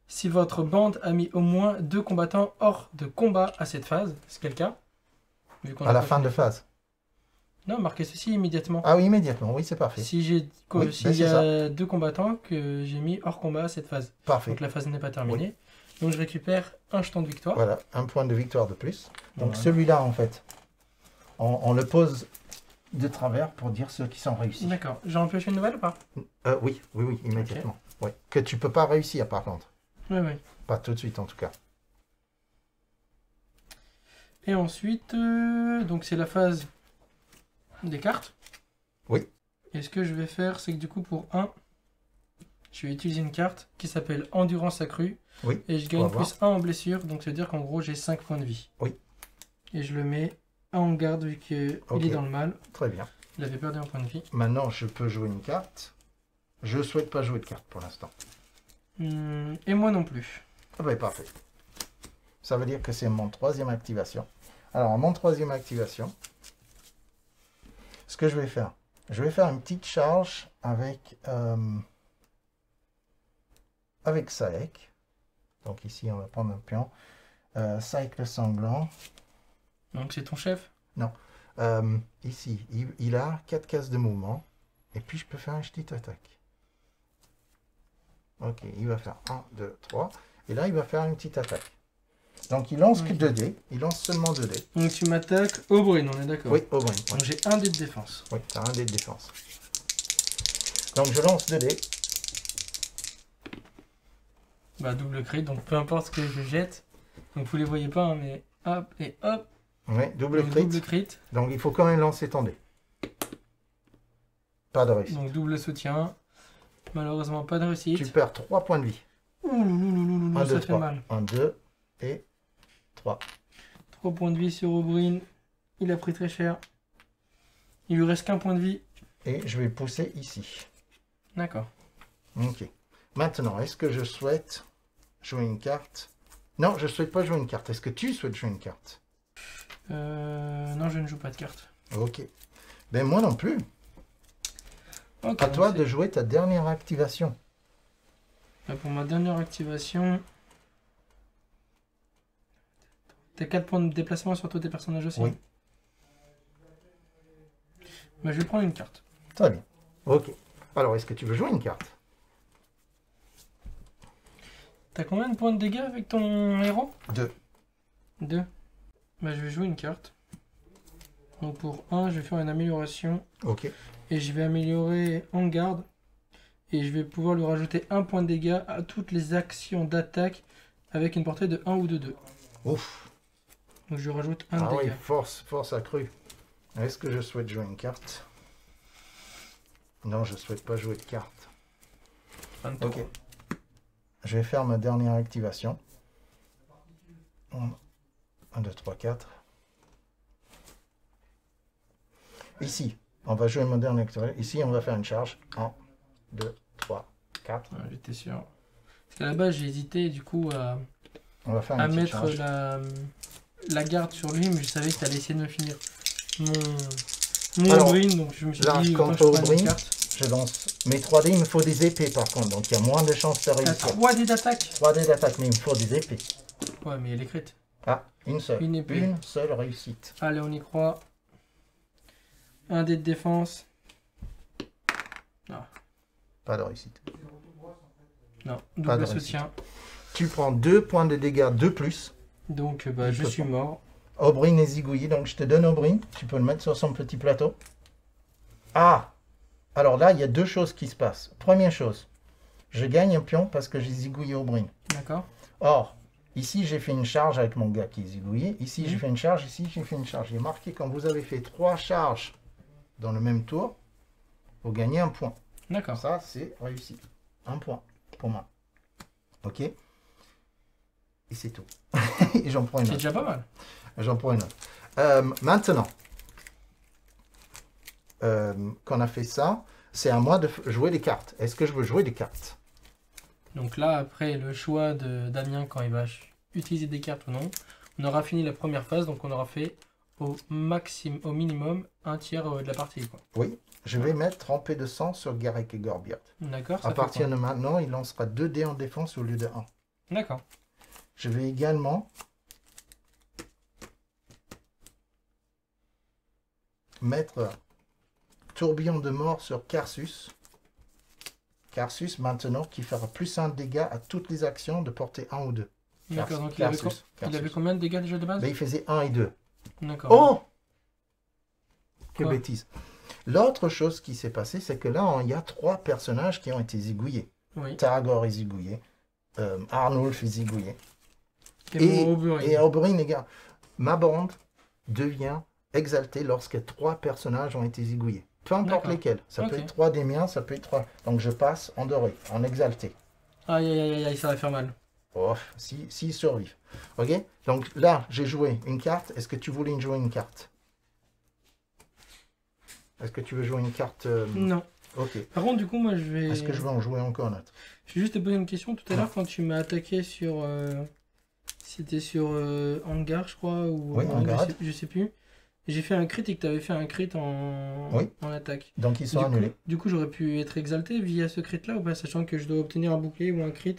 si votre bande a mis au moins 2 combattants hors de combat à cette phase. C'est quel cas? Vu qu'on À a la pas fin fait- de phase. Non, marquez ceci immédiatement. Ah oui, immédiatement. Oui, c'est parfait. Si j'ai Oui, s'il ben y c'est a 2 combattants que j'ai mis hors combat à cette phase. Parfait. Donc la phase n'est pas terminée. Donc je récupère un jeton de victoire. Voilà, un point de victoire de plus. Donc Voilà. celui-là, en fait, on le pose de travers pour dire ceux qui sont réussis. D'accord. J'en pioche une nouvelle ou pas? Oui, immédiatement. Ouais. Que tu peux pas réussir, par contre. Oui, oui. Pas tout de suite, en tout cas. Et ensuite, donc c'est la phase des cartes. Oui. Et ce que je vais faire, c'est que du coup, pour 1, je vais utiliser une carte qui s'appelle Endurance accrue. Oui, Et je on gagne va voir. plus 1 en blessure, donc ça veut dire qu'en gros, j'ai 5 points de vie. Oui. Et je le mets en garde vu qu'il Ok. est dans le mal. Très bien. Il avait perdu un point de vie. Maintenant, je peux jouer une carte. Je souhaite pas jouer de carte pour l'instant. Et moi non plus. Ah ben, parfait. Ça veut dire que c'est mon 3e activation. Alors, mon 3e activation, ce que je vais faire une petite charge avec Saek. Donc ici, on va prendre un pion. Saek le sanglant. Donc c'est ton chef. Ici, il a 4 cases de mouvement. Et puis, je peux faire une petite attaque. Ok, il va faire 1, 2, 3. Et là, il va faire une petite attaque. Donc, il lance que 2 dés. Il lance seulement 2 dés. Donc tu m'attaques au Brune, on est d'accord. Oui, au moins. Donc j'ai un dé de défense. Oui, tu as un dé de défense. Donc, je lance 2 dés. Bah double crit, donc peu importe ce que je jette. Donc vous les voyez pas, hein, mais hop et hop. Oui, double Donc, crit. double crit. Donc, il faut quand même lancer ton dé. Pas de réussite. Donc double soutien. Malheureusement pas de réussite. Tu perds 3 points de vie. Ouh, loulou, 1, ça 2, fait 3. mal. 1, 2 et 3. 3 points de vie sur Oberyn. Il a pris très cher. Il lui reste qu'un point de vie. Et je vais pousser ici. D'accord. Ok. Maintenant, est-ce que je souhaite jouer une carte? Non, je ne souhaite pas jouer une carte. Est-ce que tu souhaites jouer une carte? Non, je ne joue pas de carte. Ok. Ben moi non plus. Ok, À donc toi c'est- de jouer ta dernière activation. Pour ma dernière activation. T'as 4 points de déplacement sur tous tes personnages aussi? Oui. Bah, je vais prendre une carte. Très bien. Ok. Alors, est-ce que tu veux jouer une carte? T'as combien de points de dégâts avec ton héros? 2. 2. Bah, je vais jouer une carte. Donc pour 1, je vais faire une amélioration. Ok. Et je vais améliorer en garde. Et je vais pouvoir lui rajouter 1 point de dégâts à toutes les actions d'attaque avec une portée de 1 ou de 2. Ouf. Donc je rajoute 1 Ah oui, dégât. force accrue. Est-ce que je souhaite jouer une carte? Non, je souhaite pas jouer de carte. 23. Ok. Je vais faire ma dernière activation. 1, 2, 3, 4. Ici, on va jouer ma dernière activation. Ici, on va faire une charge. 1, 2, 3, 4. Ouais, j'étais sûr. Parce qu'à la base, j'ai hésité du coup On va faire à une petite mettre charge. la garde sur lui, mais je savais que t'allais essayer de me finir mon Alors, Oberyn, donc je me suis là, dit, contre autant que je prenne une Oberyn, carte. Je lance mes 3 dés. Il me faut des épées par contre. Donc, il y a moins de chances de T'as réussir. 3 dés d'attaque? 3 dés d'attaque, mais il me faut des épées. Ouais, mais elle est crite. Ah, une seule. Une épée. Une seule réussite. Allez, on y croit. Un dé de défense. Pas de réussite. Non, Pas de double réussite. soutien. Tu prends 2 points de dégâts de plus. Donc bah, Il je peut suis pas. mort. Oberyn est zigouillé, donc je te donne Oberyn. Tu peux le mettre sur son petit plateau. Ah! Alors là, il y a 2 choses qui se passent. Première chose, je gagne un pion parce que j'ai zigouillé Oberyn. D'accord. Or, ici, j'ai fait une charge avec mon gars qui est zigouillé. Ici, j'ai fait une charge. Ici, j'ai fait une charge. J'ai marqué quand vous avez fait 3 charges dans le même tour, vous gagnez un point. D'accord. Ça, c'est réussi. Un point pour moi. Ok? Et c'est tout. Et j'en prends une C'est autre. déjà pas mal. J'en prends une autre. Maintenant, qu'on a fait ça, c'est à moi de jouer des cartes. Est-ce que je veux jouer des cartes? Donc là, après le choix de Damien quand il va utiliser des cartes ou non, on aura fini la première phase, donc on aura fait au minimum un tiers de la partie, quoi. Oui, je vais mettre trempé de sang sur Garek et Gorbjörn. D'accord, ça À fait partir quoi? de maintenant, il lancera 2 dés en défense au lieu de 1. D'accord. Je vais également mettre tourbillon de mort sur Karsus. Karsus, maintenant, qui fera plus 1 de dégâts à toutes les actions de portée 1 ou 2. D'accord, donc Karsus. il avait combien de dégâts déjà de base? Mais il faisait 1 et 2. D'accord. Oh! Que Quoi? bêtise. L'autre chose qui s'est passée, c'est que là, il y a 3 personnages qui ont été zigouillés. Oui. Targor est zigouillé. Arnulf est zigouillé. Et Oberyn. Et Oberyn, les gars, ma bande devient exaltée lorsque 3 personnages ont été zigouillés. Peu importe D'accord. lesquels. Ça peut Ok. être 3 des miens, ça peut être 3. Donc je passe en doré, en exalté. Aïe, aïe, aïe, aïe, ça va faire mal. Oh, s'ils survivent. Ok? Donc là, j'ai joué une carte. Est-ce que tu voulais jouer une carte? Est-ce que tu veux jouer une carte Non. Ok. Par contre, du coup, moi, je vais... Est-ce que je vais en jouer encore une autre? Je vais juste te poser une question. Tout à l'heure, quand tu m'as attaqué sur... C'était sur Hangar, je crois, ou... Oui, Hangar. Je sais plus. J'ai fait un crit et que tu avais fait un crit Oui. en attaque. Donc ils sont annulés. Du coup, j'aurais pu être exalté via ce crit-là ou pas, sachant que je dois obtenir un bouclier ou un crit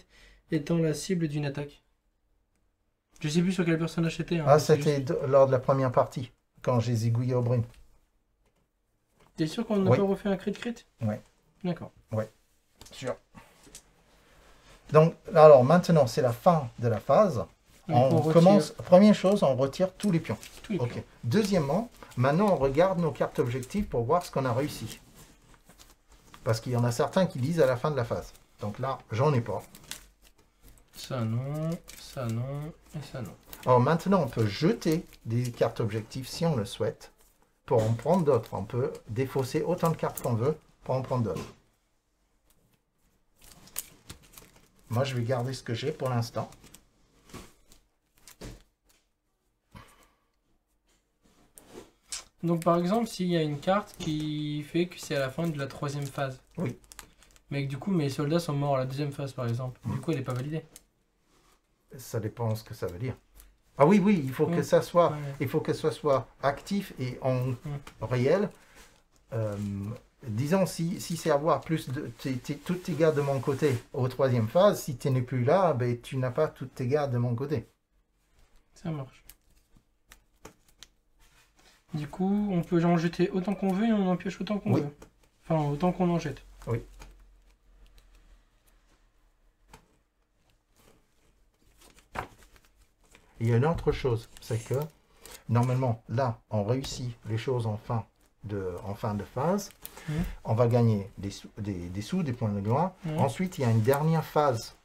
étant la cible d'une attaque. Je sais plus sur quel personnage c'était. Hein, Ah, c'est c'était juste- lors de la première partie, quand j'ai zigouillé Oberyn. T'es sûr qu'on n'a Oui. pas refait un crit? Ouais. D'accord. Sûr. Donc, alors maintenant, c'est la fin de la phase. Donc, On retire commence, première chose, on retire tous les pions. tous les Ok. pions. Deuxièmement, maintenant on regarde nos cartes objectives pour voir ce qu'on a réussi. Parce qu'il y en a certains qui disent à la fin de la phase. Donc là, j'en ai pas. Ça non, ça non, et ça non. Alors maintenant, on peut jeter des cartes objectives si on le souhaite pour en prendre d'autres. On peut défausser autant de cartes qu'on veut pour en prendre d'autres. Moi, je vais garder ce que j'ai pour l'instant. Donc par exemple, s'il y a une carte qui fait que c'est à la fin de la 3e phase. Oui. Mais que du coup, mes soldats sont morts à la 2e phase, par exemple. Du coup, elle n'est pas validée. Ça dépend ce que ça veut dire. Ah oui, oui, il faut que Ouais. ça soit, Ouais. il faut que ça soit actif et en réel. Disons, si c'est avoir plus de tous tes gardes de mon côté au 3e phase, si tu n'es plus là, ben, tu n'as pas toutes tes gardes de mon côté. Ça marche. Du coup, on peut en jeter autant qu'on veut et on en pioche autant qu'on Oui. veut. Enfin, autant qu'on en jette. Oui. Il y a une autre chose, c'est que normalement, là, on réussit les choses en fin de phase. Mhm. On va gagner des sous, des points de gloire. Mhm. Ensuite, il y a une dernière phase.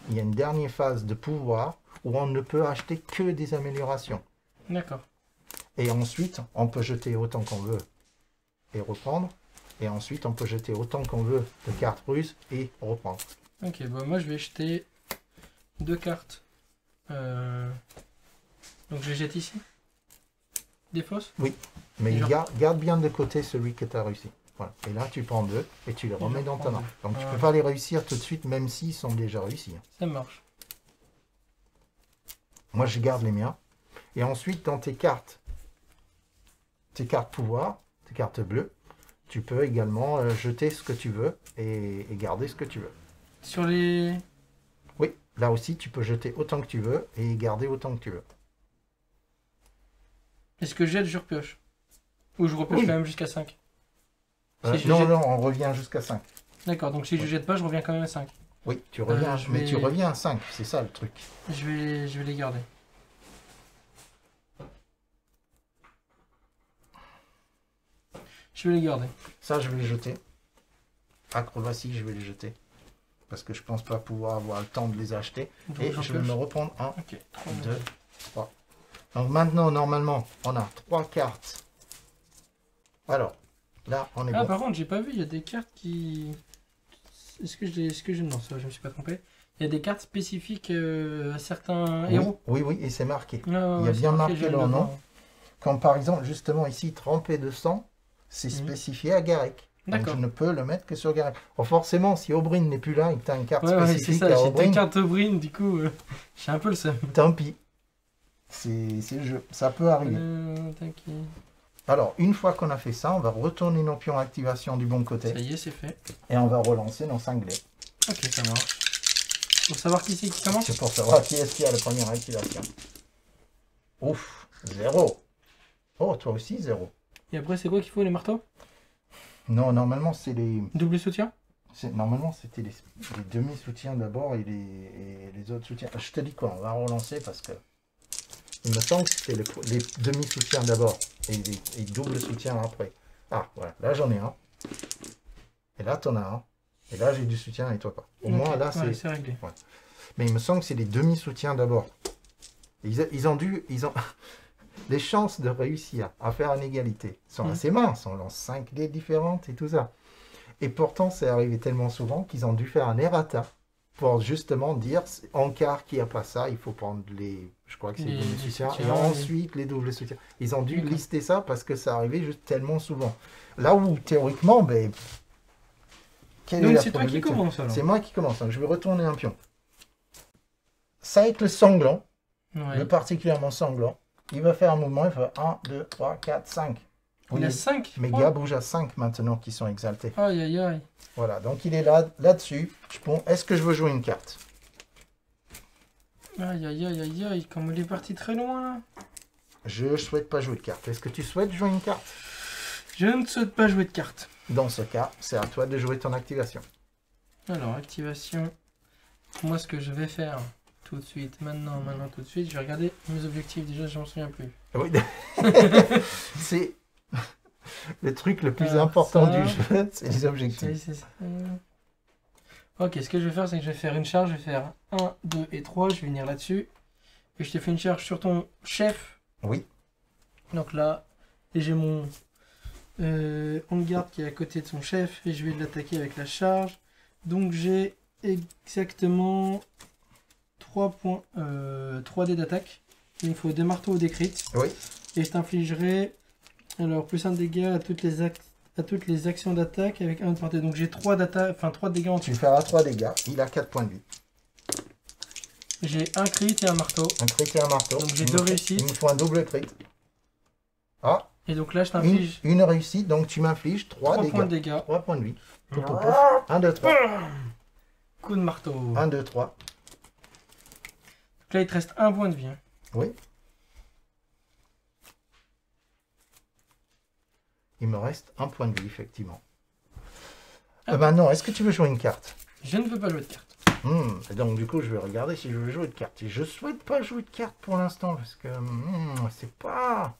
Il y a une dernière phase de pouvoir où on ne peut acheter que des améliorations. D'accord. Et ensuite, on peut jeter autant qu'on veut et reprendre. Et ensuite, on peut jeter autant qu'on veut de cartes russes et reprendre. Ok, bah moi je vais jeter 2 cartes. Donc je les jette ici. Des fausses. Mais Genre- garde bien de côté celui que tu as réussi. Voilà. Et là, tu prends 2 et tu les remets dans ta prends main. deux. Donc, tu ne Voilà. peux pas les réussir tout de suite, même s'ils sont déjà réussis. Ça marche. Moi, je garde les miens. Et ensuite, dans tes cartes pouvoir, tes cartes bleues, tu peux également jeter ce que tu veux et garder ce que tu veux. Sur les... Oui, là aussi, tu peux jeter autant que tu veux et garder autant que tu veux. Est-ce que je jette, je repioche? Ou je repioche Oui. quand même jusqu'à 5? Si je non, jette- non, on revient jusqu'à 5. D'accord, donc si je Oui. jette pas, je reviens quand même à 5. Oui, tu reviens, je mais vais- tu reviens à 5, c'est ça le truc. Je vais les garder. Je vais les garder. Ça, je vais les jeter. Acrobatie, je vais les jeter. Parce que je pense pas pouvoir avoir le temps de les acheter. Donc, Et j'en je vais pioche. me reprendre 1, Ok, 3, 2, 3. Donc maintenant, normalement, on a 3 cartes. Alors, là, on est Ah, bon. par contre, j'ai pas vu, il y a des cartes qui... Est-ce que je... Non, ça, je me suis pas trompé. Il y a des cartes spécifiques à certains Oui, héros. oui, oui, et c'est marqué. Ah, Il y a c'est bien marqué je viens de leur le nom. voir. Comme par exemple, justement ici, trempé de sang, c'est spécifié à Garrick. Donc D'accord. je ne peux le mettre que sur Garrick. Bon, forcément, si Oberyn n'est plus là et que tu as une carte Ouais, c'est spécifique ça. à J'ai deux Oberyn, cartes Oberyn, du coup, j'ai un peu le seum. tant pis. C'est le jeu. Ça peut arriver. T'inquiète. Alors, une fois qu'on a fait ça, on va retourner nos pions activation du bon côté. Ça y est, c'est fait. Et on va relancer nos cinglés. Ok, ça marche. Pour savoir qui c'est qui commence? C'est pour savoir qui est-ce qui a la première activation. Ouf, 0. Oh, toi aussi, 0. Et après, c'est quoi qu'il faut, les marteaux? Non, normalement, c'est les... Double soutien? Normalement, c'était les demi-soutiens d'abord et les autres soutiens. Je te dis quoi, on va relancer parce que... Il me semble que c'était les demi-soutiens d'abord et double soutien après. Ah, voilà, là j'en ai un. Et là, t'en as un. Et là, j'ai du soutien et toi pas. Au moins, là, ouais, c'est... c'est réglé. Ouais. Mais il me semble que c'est les demi-soutiens d'abord. Ils ont... Les chances de réussir à faire une égalité sont assez minces. On lance 5 dés différentes et tout ça. Et pourtant, c'est arrivé tellement souvent qu'ils ont dû faire un errata pour justement dire en quart qui a pas ça, il faut prendre les... Je crois que c'est les demi-soutiens. Et ensuite, les doubles soutiens. Ils ont dû lister ça parce que ça arrivait juste tellement souvent. Là où, théoriquement, ben... Donc c'est toi qui commence alors. C'est moi qui commence. Donc je vais retourner un pion. Ça avec le sanglant, le particulièrement sanglant, il va faire un mouvement, il fait 1, 2, 3, 4, 5. Il a 5. Mes gars bougent à 5 maintenant qui sont exaltés. Aïe aïe aïe. Voilà, donc il est là-dessus. Est-ce que je veux jouer une carte? Aïe aïe aïe aïe aïe, comme il est parti très loin là. Je souhaite pas jouer de carte. Est-ce que tu souhaites jouer une carte? Je ne souhaite pas jouer de carte. Dans ce cas, c'est à toi de jouer ton activation. Alors, activation. Moi, ce que je vais faire tout de suite, maintenant, tout de suite, je vais regarder mes objectifs. Déjà, je m'en souviens plus. Oui. C'est le truc le plus important du jeu, c'est les objectifs. Ok, ce que je vais faire, c'est que je vais faire une charge. Je vais faire 1, 2 et 3. Je vais venir là-dessus. Et je te fais une charge sur ton chef. Oui. Donc là, et j'ai mon on-garde qui est à côté de son chef. Et je vais l'attaquer avec la charge. Donc j'ai exactement 3 points, 3 dés d'attaque. Il me faut des marteaux ou des crits. Oui. Et je t'infligerai alors plus 1 dégât à toutes les actions d'attaque avec un de portée. Donc j'ai 3 dégâts en tout. Tu feras 3 dégâts. Il a 4 points de vie. J'ai un crit et un marteau. Un crit et un marteau. Donc j'ai 2 réussites. Il me faut un double crit. Ah. Et donc là je t'inflige une réussite, donc tu m'infliges 3 dégâts. points de dégâts. 3 points de vie. 1, 2, 3. Coup de marteau. 1, 2, 3. Donc là il te reste 1 point de vie. Hein. Oui. Il me reste 1 point de vie, effectivement. Maintenant, est-ce que tu veux jouer une carte? Je ne veux pas jouer de carte. Et donc, du coup, je vais regarder si je veux jouer de carte. Et je souhaite pas jouer de carte pour l'instant, parce que c'est pas...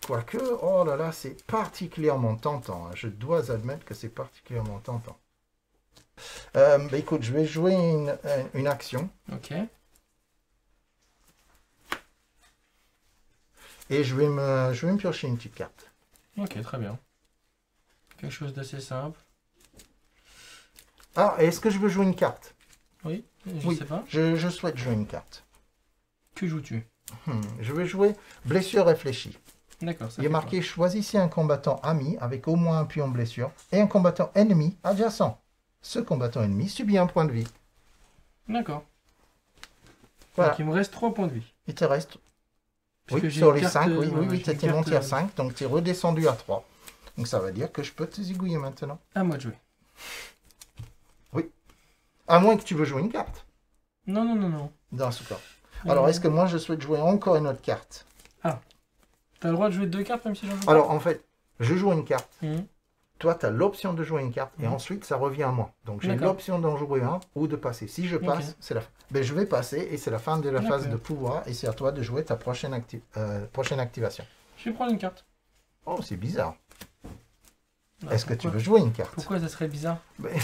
Quoique, oh là là, c'est particulièrement tentant. Hein. Je dois admettre que c'est particulièrement tentant. Écoute, je vais jouer une action. Ok. Et je vais me piocher une petite carte. Ok, très bien. Quelque chose d'assez simple. Ah, est-ce que je veux jouer une carte? Oui, je sais pas. Je souhaite jouer une carte. Que joues-tu? Je vais jouer blessure réfléchie. D'accord. Il est marqué choisissez un combattant ami avec au moins un pion blessure et un combattant ennemi adjacent. Ce combattant ennemi subit un point de vie. D'accord. Voilà. Donc il me reste 3 points de vie. Il te reste. Puisque Oui, j'ai sur une les carte, 5, oui, tu j'ai étais une monté carte, à 5, donc tu es redescendu à 3. Donc ça veut dire que je peux te zigouiller maintenant. À moi de jouer. Oui. À moins que tu veux jouer une carte. Non, non, non, non. Dans ce cas. Alors, est-ce que moi je souhaite jouer encore une autre carte? Ah. T'as le droit de jouer 2 cartes même si j'en joue pas? Alors, en fait, je joue une carte. Mhm. Toi, tu as l'option de jouer une carte et ensuite ça revient à moi. Donc j'ai l'option d'en jouer un ou de passer. Si je passe, c'est la fin. Ben, je vais passer et c'est la fin de la phase de pouvoir et c'est à toi de jouer ta prochaine activation. Je vais prendre une carte. Oh, c'est bizarre. Bah, est-ce que tu veux jouer une carte? Pourquoi ça serait bizarre? Ben,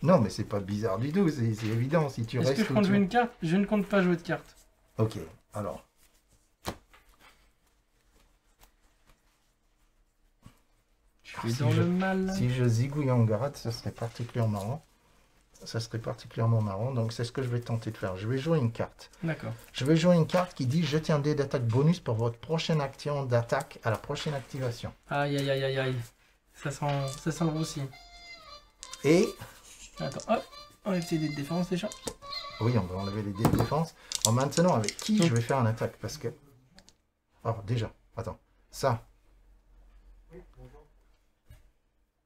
non, mais c'est pas bizarre du tout, c'est évident. Si tu restes. Est-ce que je compte jouer une carte? Je ne compte pas jouer de carte. Ok, alors. Je suis dans le mal. Si je zigouille en garde, ce serait particulièrement marrant. ça serait particulièrement marrant. Donc c'est ce que je vais tenter de faire. Je vais jouer une carte. D'accord. Je vais jouer une carte qui dit jetez un dé d'attaque bonus pour votre prochaine action d'attaque à la prochaine activation. Aïe, aïe, aïe, aïe, aïe. Ça sent le roussi. Et Attends, hop. Enlève tes dés de défense déjà. oui, on va enlever les dés de défense. En maintenant, avec qui Donc- je vais faire une attaque? Parce que... Alors déjà, attends. Ça.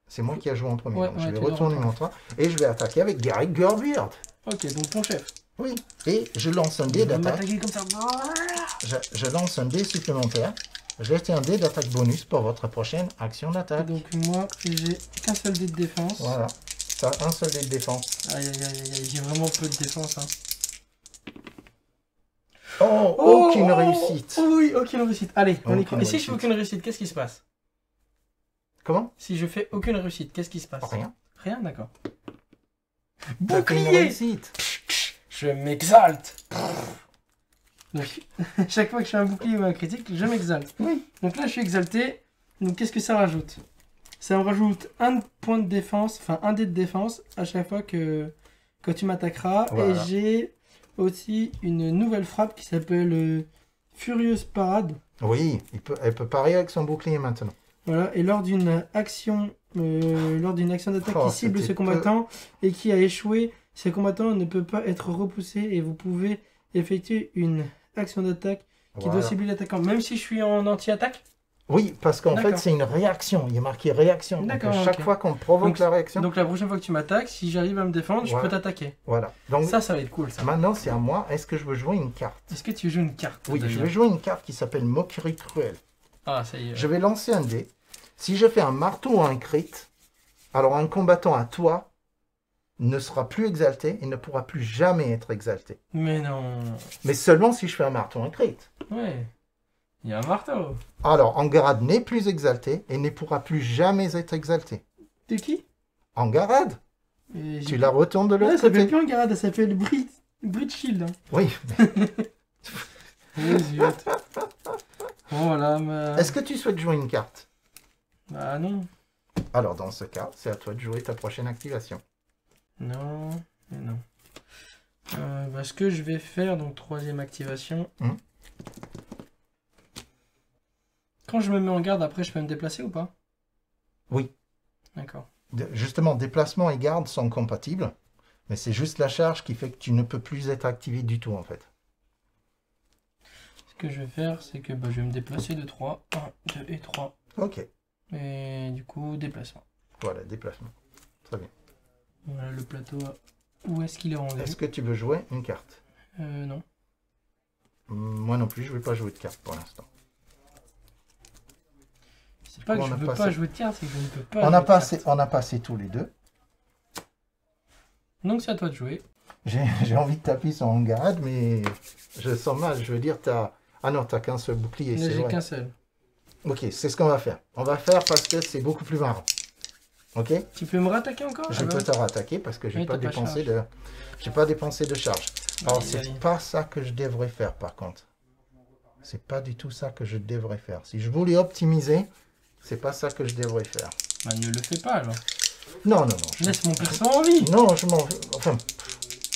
C'est moi qui ai joué en premier. Ouais, donc ouais, je vais tu dois retourner mon retourner. toit. Et je vais attaquer avec Gary Gerbeard. Ok, donc ton chef. Oui. Et je lance un dé Il va d'attaque. m'attaquer comme ça. Je lance un dé supplémentaire. Jetez un dé d'attaque bonus pour votre prochaine action Et d'attaque. donc moi, j'ai qu'un seul dé de défense. Voilà. Ça, un seul dé de défense. Aïe, aïe, aïe, aïe, aïe. J'ai vraiment peu de défense. Hein. Oh, aucune réussite. Oh oui, aucune réussite. Allez, on y Aucune croit. Et si je fais réussite. aucune réussite, qu'est-ce qui se passe? Comment? Si je fais aucune réussite, qu'est-ce qui se passe? Rien. Rien, d'accord. T'as fait une Bouclier! réussite. Je m'exalte. Donc, chaque fois que je fais un bouclier ou un critique, je m'exalte. Oui. Donc là, je suis exalté. Donc, qu'est-ce que ça rajoute? Ça me rajoute un point de défense, enfin un dé de défense à chaque fois que tu m'attaqueras. Voilà. Et j'ai aussi une nouvelle frappe qui s'appelle Furieuse Parade. Oui, elle peut parier avec son bouclier maintenant. Voilà. Et lors d'une action d'attaque Oh, qui cible c'était ce combattant et qui a échoué, ce combattant ne peut pas être repoussé et vous pouvez effectuer une action d'attaque qui Voilà. doit cibler l'attaquant, même si je suis en anti-attaque. Oui, parce qu'en fait, D'accord. c'est une réaction. Il est marqué réaction. Donc, D'accord, chaque ok. fois qu'on provoque Donc, la réaction, Donc la prochaine fois que tu m'attaques, si j'arrive à me défendre, je Voilà. peux t'attaquer. voilà. Donc, Ça va être cool ça. maintenant, c'est à moi. Est-ce que je veux jouer une carte? Est-ce que tu joues une carte Oui, je d'ailleurs vais jouer une carte qui s'appelle Moquerie Cruelle. Ah, ça y est. Je vais lancer un dé. Si je fais un marteau ou un crit, alors un combattant à toi ne sera plus exalté et ne pourra plus jamais être exalté. Mais non. Mais seulement si je fais un marteau ou un crit. Ouais. Il y a un marteau. Alors, Angarad n'est plus exalté et ne pourra plus jamais être exalté. De qui? Angarad, Et j'ai- tu la retournes de Ouais, l'autre ça s'appelle côté. plus Angarad, ça s'appelle Brit Shield. Hein. Oui. Oh, zut. Oh là, ma... Est-ce que tu souhaites jouer une carte? Bah non. Alors, dans ce cas, c'est à toi de jouer ta prochaine activation. Non. Mais non. Bah, ce que je vais faire, donc troisième activation. Quand je me mets en garde, après, je peux me déplacer ou pas? Oui. D'accord. Justement, déplacement et garde sont compatibles, mais c'est juste la charge qui fait que tu ne peux plus être activé du tout, en fait. Ce que je vais faire, c'est que bah, je vais me déplacer de 3. 1, 2 et 3. Ok, Et du coup, déplacement. voilà, déplacement. Très bien. Voilà le plateau. Où est-ce qu'il est rendu? Est-ce que tu veux jouer une carte? Non. Moi non plus, je ne vais pas jouer de carte pour l'instant. C'est pas que On je a veux passé- pas jouer de carte, c'est que je ne peux pas On jouer a, de passé, carte. on a passé tous les deux. Donc c'est à toi de jouer. J'ai envie de taper sur Angarad, mais je sens mal. Je veux dire, t'as... Ah non, t'as qu'un seul bouclier, c'est J'ai vrai. qu'un seul. Ok, c'est ce qu'on va faire. On va faire parce que c'est beaucoup plus marrant. Ok? Tu peux me rattaquer encore? Je Ah peux bah. te rattaquer parce que j'ai Oui, pas t'as pas dépensé charge. j'ai pas dépensé de charge. Alors Aïe, c'est aïe. pas ça que je devrais faire par contre. C'est pas du tout ça que je devrais faire. Si je voulais optimiser, c'est pas ça que je devrais faire. Bah ne le fais pas alors. Non, non, non. Laisse mon perso en vie. Non, je m'en... Enfin,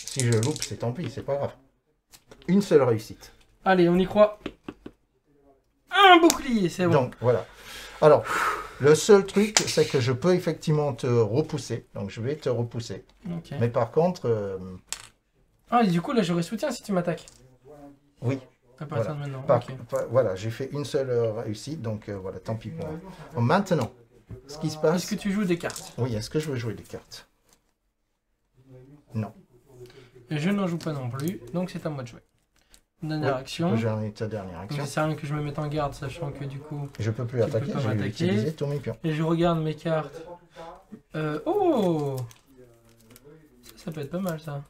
si je loupe, c'est tant pis, c'est pas grave. Une seule réussite. Allez, on y croit. Un bouclier, c'est bon. Donc, voilà. Alors, le seul truc, c'est que je peux effectivement te repousser. Donc, je vais te repousser. Ok. Mais par contre, Ah, et du coup là j'aurai soutien si tu m'attaques. oui. À partir Voilà. de maintenant. Pas- Ok. pas- voilà, j'ai fait une seule réussite, donc voilà, tant pis pour moi. Bon, maintenant, ce qui se passe... Est-ce que tu joues des cartes? Oui, est-ce que je veux jouer des cartes? Non. Et je n'en joue pas non plus, donc c'est à moi de jouer. Dernière Oui, action. J'ai un ta dernière Donc, action. ça sert à rien que je me mette en garde, sachant que du coup... Je peux plus Tu attaquer, peux pas je vais m'attaquer. utiliser tous mes pions. Et je regarde mes cartes. Oh! Ça peut être pas mal ça.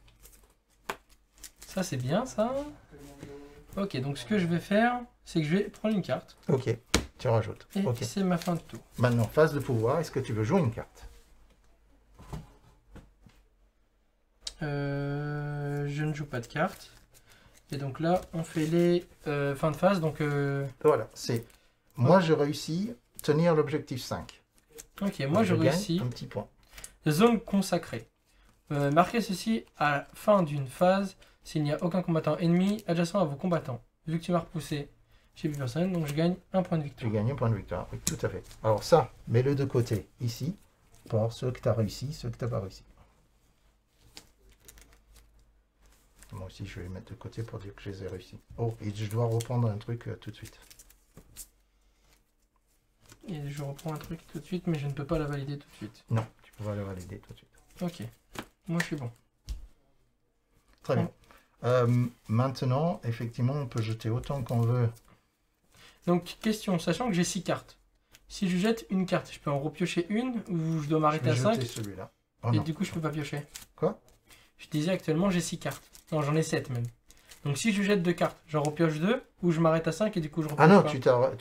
Ça c'est bien ça. Ok, donc ce que je vais faire, c'est que je vais prendre une carte. Ok, tu rajoutes. Et Ok. c'est ma fin de tour. Maintenant, phase de pouvoir, est-ce que tu veux jouer une carte? Je ne joue pas de carte. Et donc là, on fait les fins de phase. Donc, Voilà, c'est... Moi, je réussis tenir l'objectif 5. ok, moi je gagne réussis. un petit point. Zone consacrée. Marquez ceci à la fin d'une phase s'il n'y a aucun combattant ennemi adjacent à vos combattants. Vu que tu m'as repoussé, j'ai plus personne, donc je gagne un point de Tu victoire. gagnes un point de victoire, oui, tout à fait. Alors ça, mets-le de côté, ici, pour ceux que tu as réussi, ceux que tu n'as pas réussi. Moi aussi, je vais les mettre de côté pour dire que je les ai réussis. Oh, et je dois reprendre un truc tout de suite. Et je reprends un truc tout de suite, mais je ne peux pas la valider tout de suite. Non, tu peux pas le valider tout de suite. Ok, moi je suis bon. Très bien. Maintenant, effectivement, on peut jeter autant qu'on veut. Donc, question, sachant que j'ai 6 cartes. Si je jette une carte, je peux en repiocher une ou je dois Je m'arrêter vais à 5 jeter celui-là. Oh et non. du coup je peux pas piocher. Quoi? Je disais actuellement j'ai 6 cartes. Non, j'en ai 7 même. Donc si je jette 2 cartes, j'en repioche 2 ou je m'arrête à 5 et du coup je repioche Ah non, pas.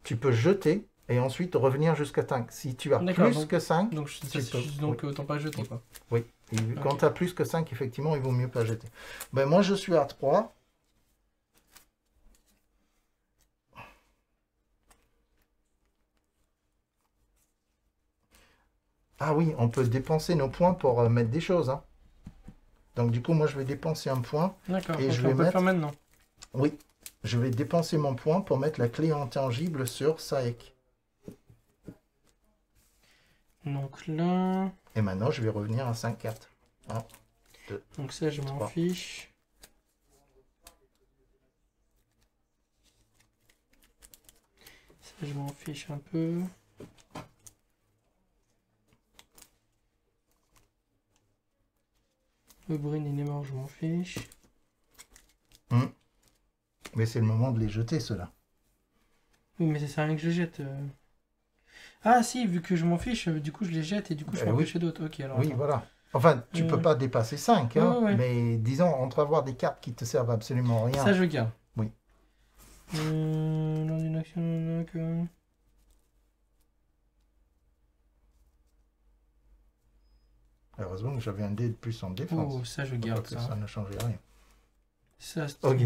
tu peux jeter et ensuite revenir jusqu'à 5. Si tu as D'accord, plus donc- que 5, Donc, Tu peux, donc autant pas jeter quoi. oui. Et quand Ok. tu as plus que 5, effectivement, il vaut mieux pas jeter. Ben, moi, je suis à 3. Ah oui, on peut dépenser nos points pour mettre des choses, hein. Donc du coup, moi, je vais dépenser un point. D'accord, Et donc je on vais peut le mettre- faire maintenant. Oui, je vais dépenser mon point pour mettre la clé intangible sur Saek. Donc là, Et maintenant, je vais revenir à 5-4. donc ça je m'en 3. fiche. Ça je m'en fiche un peu. Le Brin il est mort, je m'en fiche. Mais c'est le moment de les jeter, ceux-là. Oui, mais ça sert à rien que je jette. Ah si, vu que je m'en fiche, du coup je les jette et du coup je peux en oui. piocher d'autres. Ok, alors Oui, attends. voilà. Enfin, tu peux pas dépasser 5, hein, ouais. mais disons, entre avoir des cartes qui te servent absolument rien. Ça je garde. Oui. Lors d'une action, donc, Heureusement que j'avais un dé de plus en défense. oh, ça je Parce garde que ça. ça ne changeait rien. Ça, c'est- Ok.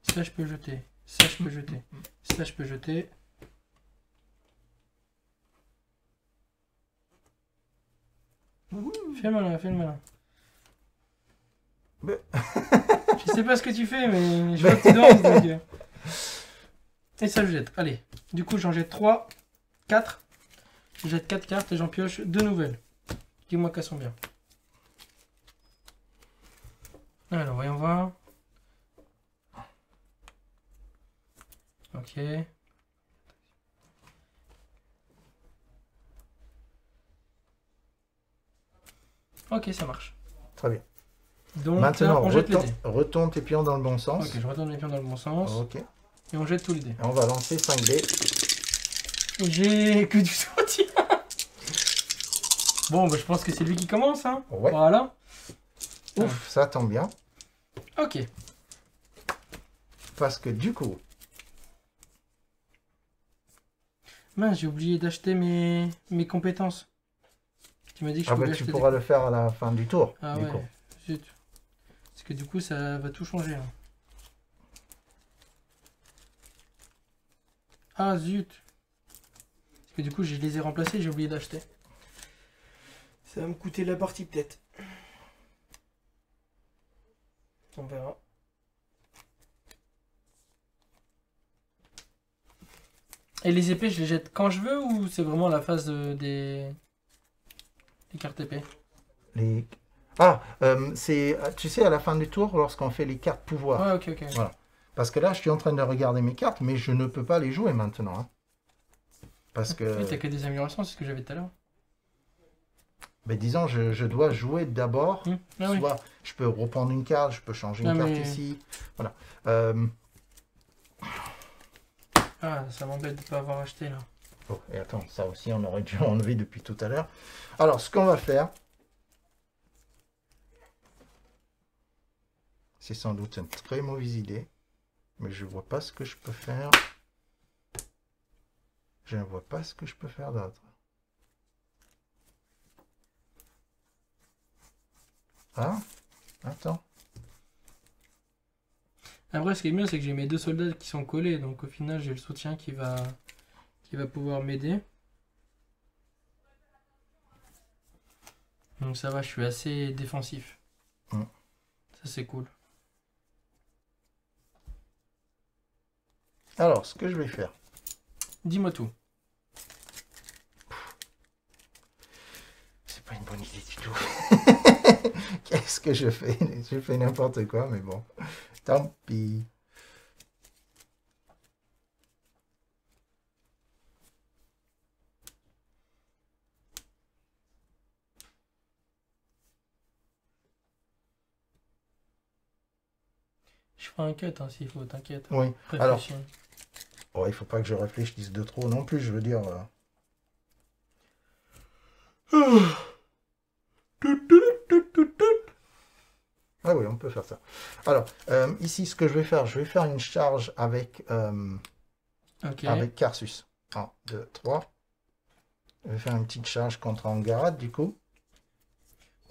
ça je peux jeter. Ça je peux jeter. Ça je peux jeter. Fais le malin, fais le malin. Mais- Je sais pas ce que tu fais, mais je vois que tu danses. Donc... Et ça je jette. Allez. Du coup j'en jette 3, 4. Je jette 4 cartes et j'en pioche 2 nouvelles. Dis-moi qu'elles sont bien. Alors voyons voir. Ok. Ok, ça marche. Très bien. Donc Maintenant, là, on jette les dés. retourne tes pions dans le bon sens. Ok, je retourne les pions dans le bon sens. Ok. Et Et on jette tous les dés. on va lancer 5 dés. J'ai que du soutien. Bon, bah, je pense que c'est lui qui commence. Hein. Ouais. Voilà. Ouf, ça tombe bien. Ok. Parce que du coup, Mince, j'ai oublié d'acheter mes compétences. Tu m'as dit que je ah pouvais bah, tu acheter pourras le faire à la fin du tour. Ah du ouais, coup. zut. Parce que du coup, ça va tout changer. Là. Ah zut. Parce que du coup, je les ai remplacés, j'ai oublié d'acheter. Ça va me coûter la partie peut-être. On verra. Et les épées, je les jette quand je veux ou c'est vraiment la phase des cartes épées? Les... Ah, c'est, tu sais, à la fin du tour, lorsqu'on fait les cartes pouvoir. Ouais, ok, ok. Voilà. Parce que là, je suis en train de regarder mes cartes, mais je ne peux pas les jouer maintenant. Hein. Parce que, Oui, t'as que des améliorations, c'est ce que j'avais tout à l'heure. ben, disons, je dois jouer d'abord. Ah oui. Soit je peux reprendre une carte, je peux changer une Ah, carte mais- ici. Voilà. Ah, ça m'embête de ne pas avoir acheté là. Oh, et attends, ça aussi, on aurait dû enlever depuis tout à l'heure. Alors, ce qu'on va faire, c'est sans doute une très mauvaise idée, mais je vois pas ce que je peux faire. Je ne vois pas ce que je peux faire d'autre. Ah, attends. Après, ce qui est bien, c'est que j'ai mes 2 soldats qui sont collés, donc au final, j'ai le soutien qui va pouvoir m'aider. Donc ça va, je suis assez défensif. Mm. Ça c'est cool. Alors, ce que je vais faire, Dis-moi tout. c'est pas une bonne idée du tout. Qu'est-ce que je fais? Je fais n'importe quoi, mais bon, tant pis. Je ferai un cut hein, s'il faut, t'inquiète. Oui, alors, Réfléchis. oh, il faut pas que je réfléchisse de trop non plus, je veux dire. Ah oui, on peut faire ça. Alors, ici, ce que je vais faire une charge avec, Ok. avec Carsus. 1, 2, 3. Je vais faire une petite charge contre Angarad, du coup.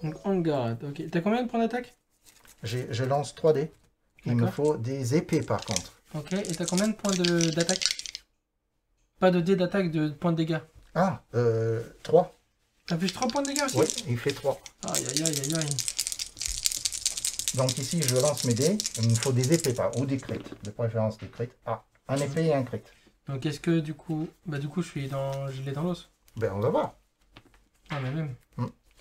Donc en garde. Ok. T'as combien de points d'attaque? Je lance 3 dés. Il me D'accord. faut des épées, par contre. Ok. Et t'as combien de points d'attaque? Pas de dés d'attaque, de points de dégâts. Ah, 3. T'as plus 3 points de dégâts aussi? Oui, il fait 3. Aïe aïe aïe aïe aïe. Donc ici, je lance mes dés. Il me faut des épées, ou des crits. De préférence des crits. Ah, un épée et un crit. Donc est-ce que du coup. Bah du coup je l'ai dans l'os. Ben, on va voir. Ah mais même.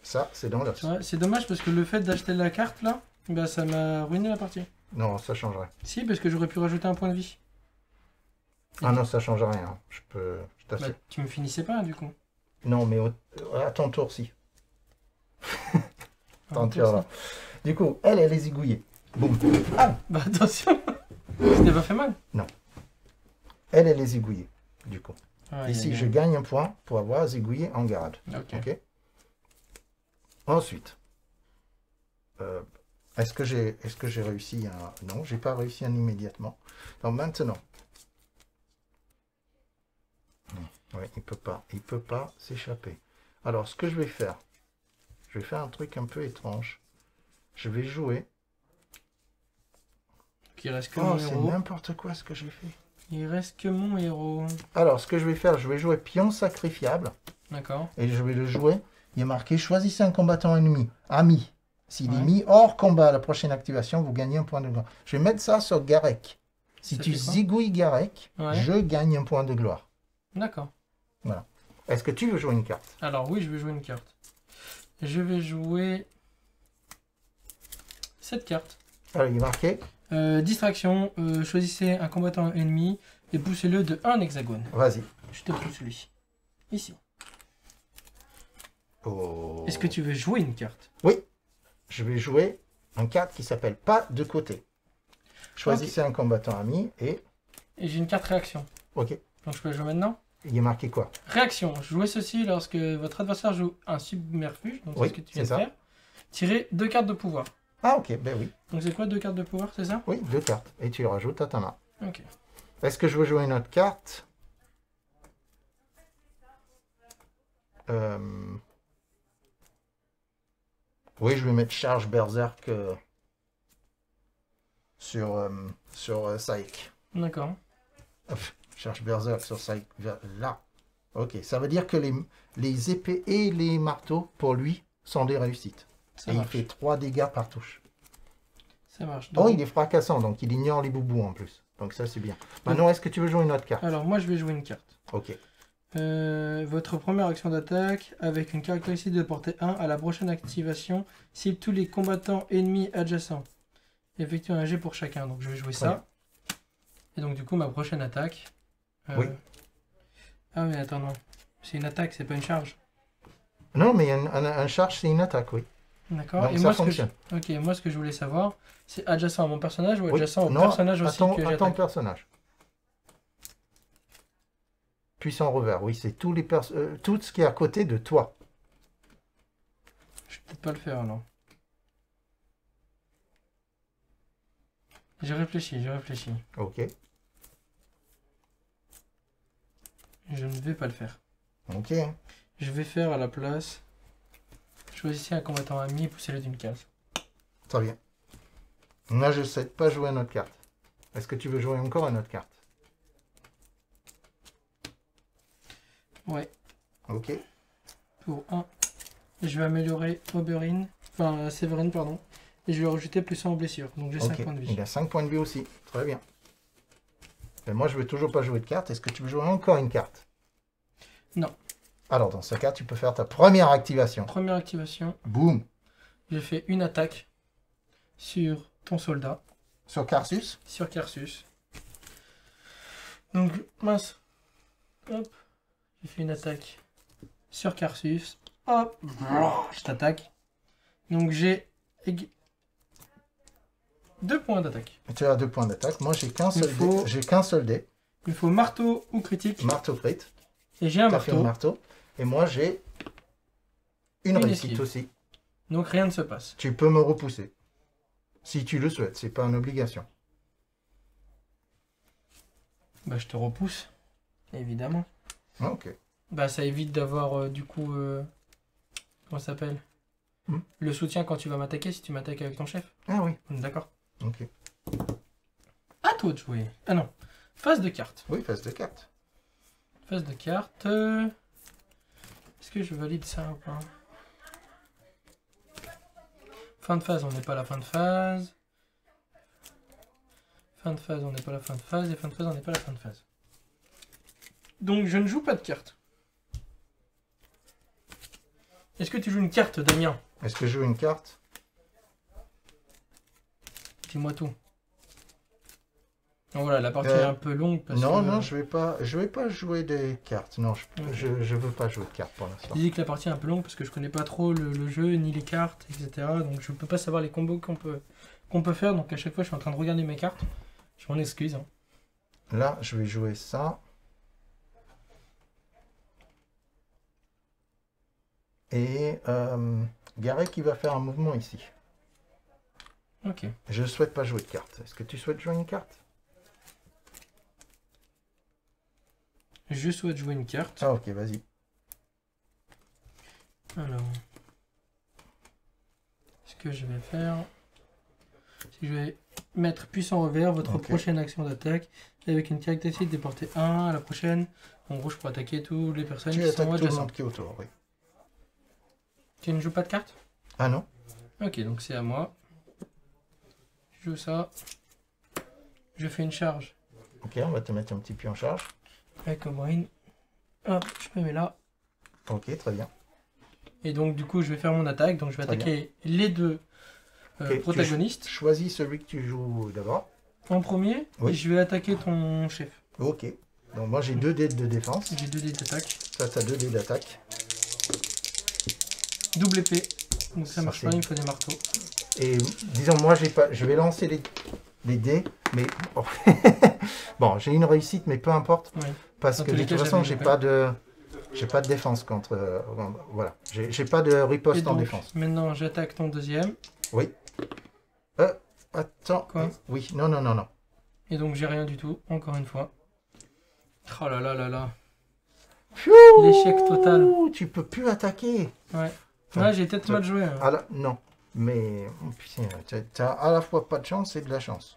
Ça, c'est dans l'os. Tu vois, c'est dommage parce que le fait d'acheter la carte là, bah ça m'a ruiné la partie. Non, ça changerait. Si, parce que j'aurais pu rajouter un point de vie. Ah non, ça change rien. Je Bah, t'assure. tu me finissais pas du coup. Non, mais à ton tour, si. T'en Ah, tires là. Du coup, elle est zigouillée. Boum. Ah, Bah attention. C'était pas fait mal. elle est zigouillée, du coup. Aïe, Ici, aïe, je aïe. gagne un point pour avoir zigouillé Angarad. Ok. Ok. Ensuite, est-ce que j'ai réussi à... Non, j'ai pas réussi à immédiatement. Donc maintenant... Oui, il peut pas s'échapper. Alors, ce que je vais faire un truc un peu étrange. Je vais jouer... Il reste que Oh, mon c'est héros. n'importe quoi ce que j'ai fait. Il reste que mon héros. Alors, ce que je vais faire, je vais jouer pion sacrifiable. D'accord. Et je vais le jouer. Il est marqué, choisissez un combattant ennemi. Ami. S'il est Ouais. mis hors combat à la prochaine activation, vous gagnez un point de gloire. Je vais mettre ça sur Garek. Si Ça tu fait quoi? zigouilles Garek, Ouais. je gagne un point de gloire. D'accord. Est-ce que tu veux jouer une carte? Alors oui, je vais jouer une carte. Je vais jouer cette carte. Alors, il est marqué. Distraction. Choisissez un combattant ennemi et poussez-le de un hexagone. Vas-y. Je te pousse lui. Ici. Oh. Est-ce que tu veux jouer une carte? Oui. Je vais jouer une carte qui s'appelle pas de côté. Choisissez un combattant ami et... Et j'ai une carte réaction. Ok. Donc je peux la jouer maintenant? Il est marqué quoi? Réaction. Jouez ceci lorsque votre adversaire joue un submerfuge. Donc Oui, c'est ce que tu viens c'est de ça. faire. Tirez 2 cartes de pouvoir. Ah ok, ben oui. Donc c'est quoi 2 cartes de pouvoir, c'est ça? Oui, 2 cartes. Et tu le rajoutes à ta main. Ok. Est-ce que je veux jouer une autre carte? Oui, je vais mettre charge berserk sur Saïk. D'accord. Charge berserk sur Saïk. Là. Ok, ça veut dire que les épées et les marteaux, pour lui, sont des réussites. Ça Et il marche. fait 3 dégâts par touche. Ça marche. Oh, Donc- il est fracassant, donc il ignore les boubous en plus. Donc ça, c'est bien. Maintenant, est-ce que tu veux jouer une autre carte? Alors moi je vais jouer une carte. Ok. Votre première action d'attaque avec une caractéristique de portée 1 à la prochaine activation cible tous les combattants ennemis adjacents. Effectue un jet pour chacun. Donc je vais jouer ça. Et donc du coup ma prochaine attaque. Oui. Ah mais attends non. C'est une attaque, c'est pas une charge. Non, mais un charge, c'est une attaque, oui. D'accord. Donc Et ça moi fonctionne. Ok, moi ce que je voulais savoir, c'est adjacent à mon personnage ou Oui. adjacent au Non, personnage aussi que à ton j'attaque. personnage. Puissant revers, oui, c'est tout ce qui est à côté de toi. Je vais peut-être pas le faire alors. J'ai réfléchi, j'ai réfléchi. Ok, Je ne vais pas le faire. ok. Je vais faire à la place. Choisissez un combattant ami et poussez-le d'une case. Très bien. Là, je ne sais pas jouer une autre carte. Est-ce que tu veux jouer encore une autre carte? Ouais, Ok. pour 1. Et je vais améliorer Oberyn, enfin Séverine, pardon. Et je vais rajouter plus 1 en blessure. Donc j'ai 5 Ok, points de vie. il a 5 points de vie aussi. Très bien. Et moi, je veux toujours pas jouer de carte. Est-ce que tu veux jouer encore une carte? Non. Alors, dans ce cas, tu peux faire ta première activation. Première activation, Boum. j'ai fait une attaque sur ton soldat, Sur Carsus. sur Carsus. Donc, mince. Hop. J'ai fait une attaque sur Carsus. Hop. Je t'attaque. Donc j'ai 2 points d'attaque. Tu as 2 points d'attaque. Moi, j'ai qu'un Il seul faut- dé. J'ai qu'un seul dé. Il faut marteau ou critique. Marteau crit. Et j'ai un T'as fait un marteau. marteau. Et moi, j'ai une Une réussite esquive. aussi. Donc rien ne se passe. Tu peux me repousser. Si tu le souhaites. C'est pas une obligation. Bah je te repousse. Évidemment. Ok. Bah ça évite d'avoir du coup... comment ça s'appelle le soutien quand tu vas m'attaquer si tu m'attaques avec ton chef. Ah oui. On est d'accord. Ok. À toi de jouer. Ah non. Phase de carte. Oui, face de carte. Phase de carte. Est-ce que je valide ça ou pas? Fin de phase, on n'est pas à la fin de phase. Fin de phase, on n'est pas à la fin de phase. Et fin de phase, on n'est pas à la fin de phase. Donc je ne joue pas de carte. Est-ce que tu joues une carte, Damien? Est-ce que je joue une carte? Dis-moi tout. Donc voilà, la partie est un peu longue parce Non, que... non, je vais pas jouer des cartes. Non, je veux pas jouer de cartes pour l'instant. Je dis que la partie est un peu longue parce que je connais pas trop le jeu, ni les cartes, etc. Donc je peux pas savoir les combos qu'on peut faire. Donc à chaque fois, je suis en train de regarder mes cartes. Je m'en excuse. Hein. Là, je vais jouer ça. Et Gareth qui va faire un mouvement ici. Ok. Je ne souhaite pas jouer de carte. Est-ce que tu souhaites jouer une carte? Je souhaite jouer une carte. Ah ok, vas-y. Alors, ce que je vais faire, c'est que je vais mettre puissant revers, votre Ok. prochaine action d'attaque, avec une caractéristique de portée 1 à la prochaine. En gros, je peux attaquer toutes les personnes Tu qui sont attaques tout le adjacentes. monde qui est autour, oui. Tu ne joues pas de carte? Ah non? Ok, donc c'est à moi. Je joue ça. Je fais une charge Ok, on va te mettre un petit pied en charge. avec Oberyn. Hop, je me mets là. Ok, très bien. Et donc, du coup, je vais faire mon attaque. Donc, je vais Très attaquer les deux Ok, protagonistes. Choisis celui que tu joues d'abord. En premier, Oui. et je vais attaquer ton chef. Ok. Donc moi j'ai 2 dés de défense. J'ai 2 dés d'attaque. Ça, t'as 2 dés d'attaque. Double épée. Donc, ça Ça, marche c'est- pas, il me faut des marteaux. Et disons, moi j'ai pas. Je vais lancer les dés, mais bon, bon, j'ai une réussite, mais peu importe. Oui. Parce Dans que tous de les toute cas, façon, j'avais j'ai une pas de. J'ai pas de défense contre. Voilà. J'ai pas de Et riposte en donc, défense. maintenant, j'attaque ton deuxième. Oui. Attends. Quoi? Oui, non, non, non, non. Et donc, j'ai rien du tout, encore une fois. Oh là là là là. Pfiou, L'échec total. Tu peux plus attaquer. Ouais. Enfin, Ouais, j'ai peut-être mal joué. Hein. Ah là, non. Mais oh, putain, t'as à la fois pas de chance et de la chance.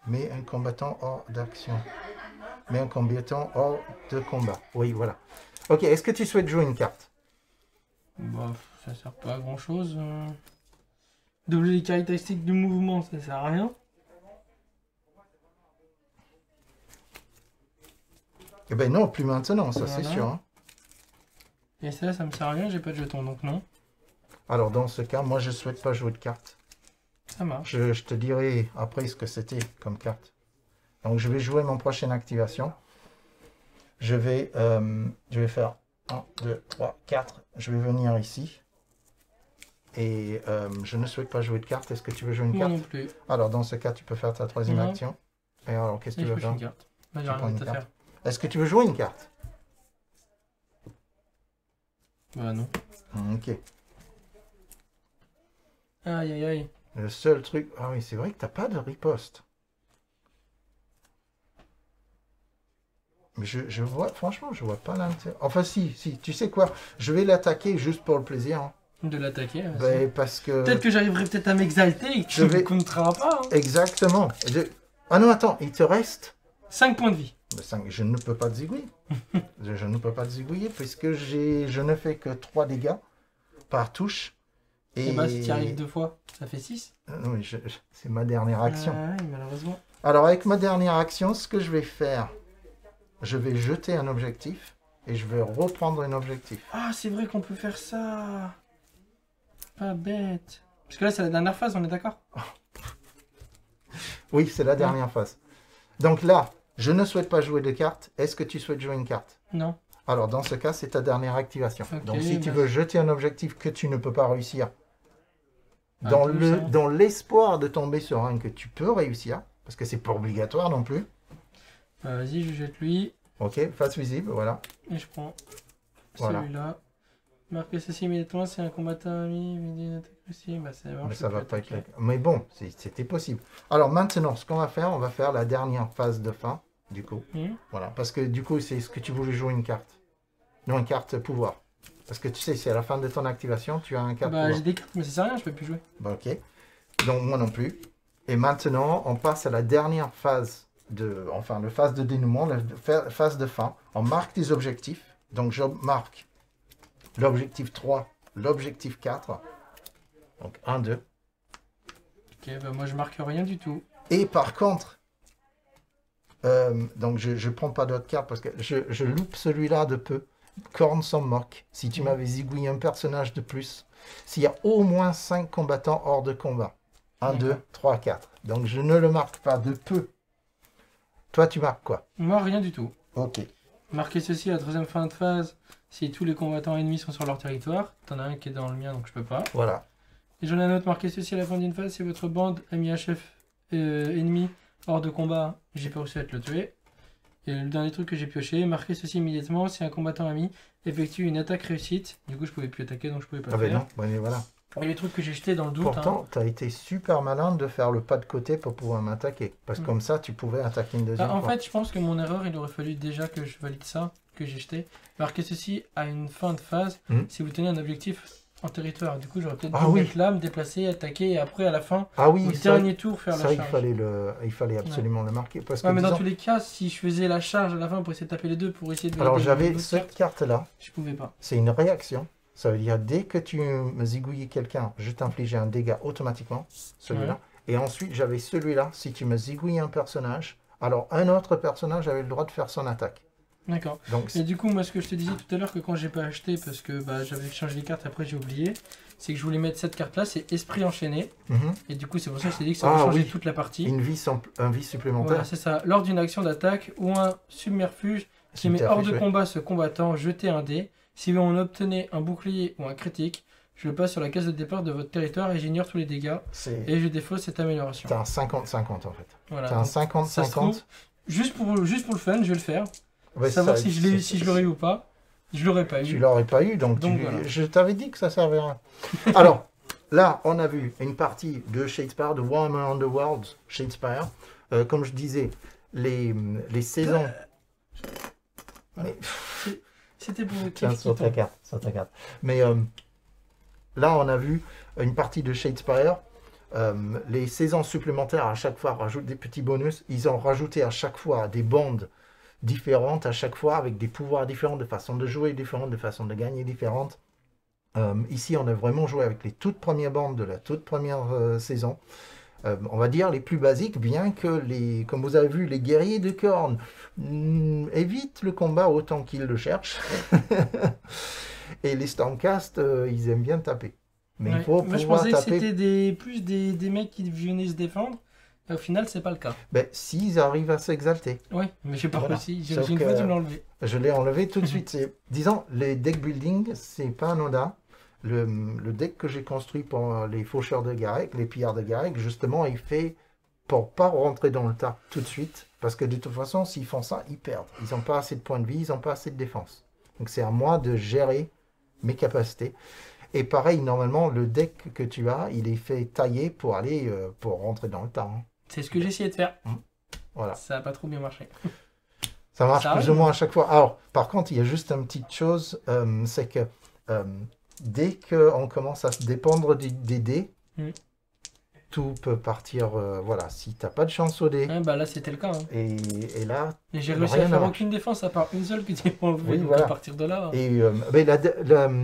Mets un combattant hors d'action. Mets un combattant hors de combat. Oui, voilà. Ok, est-ce que tu souhaites jouer une carte? Bah, ça sert pas à grand chose. Doubler les caractéristiques du mouvement, ça sert à rien. Eh ben non, plus maintenant, ça c'est Voilà. sûr. Hein. Et ça me sert à rien, j'ai pas de jeton, donc non. Alors dans ce cas, moi je souhaite pas jouer de carte. Ça marche. Je te dirai après ce que c'était comme carte. Donc je vais jouer mon prochaine activation. Je vais faire 1, 2, 3, 4. Je vais venir ici. Et je ne souhaite pas jouer de carte. Est-ce que tu veux jouer une Moi carte? non plus. Alors dans ce cas, tu peux faire ta troisième Non. action. Et alors qu'est-ce que Et tu je veux pioche faire? une carte. Bah, j'ai Tu prends rien une à carte. faire. Est-ce que tu veux jouer une carte? Bah non. Ok. Aïe aïe aïe. Le seul truc... Ah oui, c'est vrai que t'as pas de riposte. Mais je vois... Franchement, je vois pas l'intérêt. Enfin si, tu sais quoi? Je vais l'attaquer juste pour le plaisir. Hein. De l'attaquer. Ben, parce que... Peut-être que j'arriverai peut-être à m'exalter et que Je tu vais- ne compteras pas. Hein. Exactement. Ah non, attends, il te reste... 5 points de vie. Le 5, je ne peux pas te zigouiller. Je ne peux pas te zigouiller puisque je ne fais que 3 dégâts par touche. Et bah, si tu y arrives 2 fois, ça fait 6. Oui, c'est ma dernière action. Ouais, malheureusement. Alors, avec ma dernière action, ce que je vais faire, je vais jeter un objectif et je vais reprendre un objectif. Ah, c'est vrai qu'on peut faire ça. Pas bête. Parce que là, c'est la dernière phase, on est d'accord? Oui, c'est la dernière phase. Donc là, je ne souhaite pas jouer de cartes. Est-ce que tu souhaites jouer une carte? Non. Alors, dans ce cas, c'est ta dernière activation. Ok, Donc, si tu bah- veux jeter un objectif que tu ne peux pas réussir, Ah, dans tout ça. dans l'espoir de tomber sur un que tu peux réussir, parce que c'est pas obligatoire non plus. Bah, vas-y, je jette lui. Ok, face visible, voilà. Et je prends Voilà. celui-là. Marquez ceci immédiatement si un combattant ami dit une attaque aussi. Bah, c'est bon. Mais je ça peux va plus pas être attaquer. Mais bon, c'était possible. Alors maintenant, ce qu'on va faire, on va faire la dernière phase de fin, du coup. Voilà, parce que du coup, c'est ce que tu voulais jouer une carte. Non, une carte pouvoir. Parce que tu sais, c'est à la fin de ton activation, tu as un carte Bah, pouvoir. j'ai des cartes, mais ça sert à rien, je peux plus jouer. Bah, ok. Donc moi non plus. Et maintenant, on passe à la dernière phase de, enfin, le phase de dénouement, la phase de fin. On marque des objectifs. Donc je marque l'objectif 3, l'objectif 4. Donc 1, 2. Ok, bah, moi, je marque rien du tout. Et par contre, donc je prends pas d'autres cartes parce que je loupe celui-là de peu. Corne s'en moque. Si tu m'avais zigouillé un personnage de plus, s'il y a au moins 5 combattants hors de combat. 1, 2, 3, 4. Donc je ne le marque pas de peu. Toi, tu marques quoi? Moi, rien du tout. Ok. Marquez ceci à la troisième fin de phase si tous les combattants ennemis sont sur leur territoire. T'en as un qui est dans le mien, donc je peux pas. Voilà. Et j'en ai un autre, marquez ceci à la fin d'une phase si votre bande a mis un chef ennemi hors de combat, j'ai pas réussi à le tuer. Et le dernier truc que j'ai pioché, marquez ceci immédiatement si un combattant ami effectue une attaque réussite. Du coup, je pouvais plus attaquer, donc je pouvais pas Ah ben faire. non, ouais, voilà. Et les trucs que j'ai jetés dans le doute. Pourtant, tu as été super malin de faire le pas de côté pour pouvoir m'attaquer. Parce que comme ça, tu pouvais attaquer une deuxième En fois. fait, je pense que mon erreur, il aurait fallu déjà que je valide ça, que j'ai jeté. Marquez ceci à une fin de phase si vous tenez un objectif en territoire. Du coup, j'aurais peut-être dû mettre là, me déplacer, attaquer et après, à la fin, ah oui, au dernier tour, faire la charge. Il fallait absolument le marquer. Parce que, Ouais, mais dans disons, tous les cas, si je faisais la charge à la fin pour essayer de taper les deux, pour essayer de alors valider j'avais une autre cette carte-là. je pouvais pas. C'est une réaction. Ça veut dire dès que tu me zigouillais quelqu'un, je t'infligeais un dégât automatiquement, celui-là. Ouais. Et ensuite, j'avais celui-là. Si tu me zigouillais un personnage, alors un autre personnage avait le droit de faire son attaque. D'accord. Donc, Et du coup, moi, ce que je te disais tout à l'heure, que quand j'ai pas acheté, parce que bah, j'avais changé les cartes, après j'ai oublié, c'est que je voulais mettre cette carte-là, c'est Esprit Enchaîné. Et du coup, c'est pour ça que je t'ai dit que ça va changer toute la partie. Une vie, un vie supplémentaire. Voilà, c'est ça. Lors d'une action d'attaque ou un submerfuge qui met hors de combat ce combattant, jetez un dé. Si on obtenait un bouclier ou un critique, je le passe sur la case de départ de votre territoire et j'ignore tous les dégâts. Et je défausse cette amélioration. T'as un 50-50 en fait. Voilà, t'as un 50-50. Juste pour le fun, je vais le faire. Ouais, savoir si je l'aurais eu ou pas. Je l'aurais pas eu. Tu l'aurais pas eu, donc voilà. Je t'avais dit que ça servait à rien. Alors, là, on a vu une partie de Shadespire, de Warhammer Underworld, Shadespire. Comme je disais, les saisons... Mais... C'était pour Tiens, sur ta carte. Mais là, on a vu une partie de Shadespire. Les saisons supplémentaires, à chaque fois, rajoutent des petits bonus. Ils ont rajouté à chaque fois des bandes différentes, à chaque fois, avec des pouvoirs différents, de façon de jouer différentes, de façon de gagner différentes. Ici, on a vraiment joué avec les toutes premières bandes de la toute première saison. On va dire les plus basiques, bien que, comme vous avez vu, les guerriers de cornes évitent le combat autant qu'ils le cherchent. Et les Stormcast, ils aiment bien taper. Mais il faut moi, je pouvoir pensais taper... que c'était plus des mecs qui venaient se défendre. Et au final, c'est pas le cas. Ben, s'ils arrivent à s'exalter. Oui, mais je sais pas Voilà. aussi. J'ai une fois dû l'enlever. Je l'ai enlevé tout de suite. Disons, les deck building, c'est pas anodin. Le deck que j'ai construit pour les faucheurs de Garek, les pillards de Garek, justement, il fait pour pas rentrer dans le tas tout de suite. Parce que de toute façon, s'ils font ça, ils perdent. Ils n'ont pas assez de points de vie, ils n'ont pas assez de défense. Donc c'est à moi de gérer mes capacités. Et pareil, normalement, le deck que tu as, il est fait tailler pour aller pour rentrer dans le tas. Hein. C'est ce que j'ai essayé de faire. Voilà. Ça n'a pas trop bien marché. Ça marche plus ou moins à chaque fois. Alors, par contre, il y a juste une petite chose, c'est que dès qu'on commence à se dépendre des dés, tout peut partir, voilà, si t'as pas de chance au dé, Ouais, bah là, c'était le cas. Hein. et là, Et j'ai rien réussi à ne faire marche. aucune défense à part une seule que tu m'as enlevée. Oui, Donc voilà. à partir de là. Et mais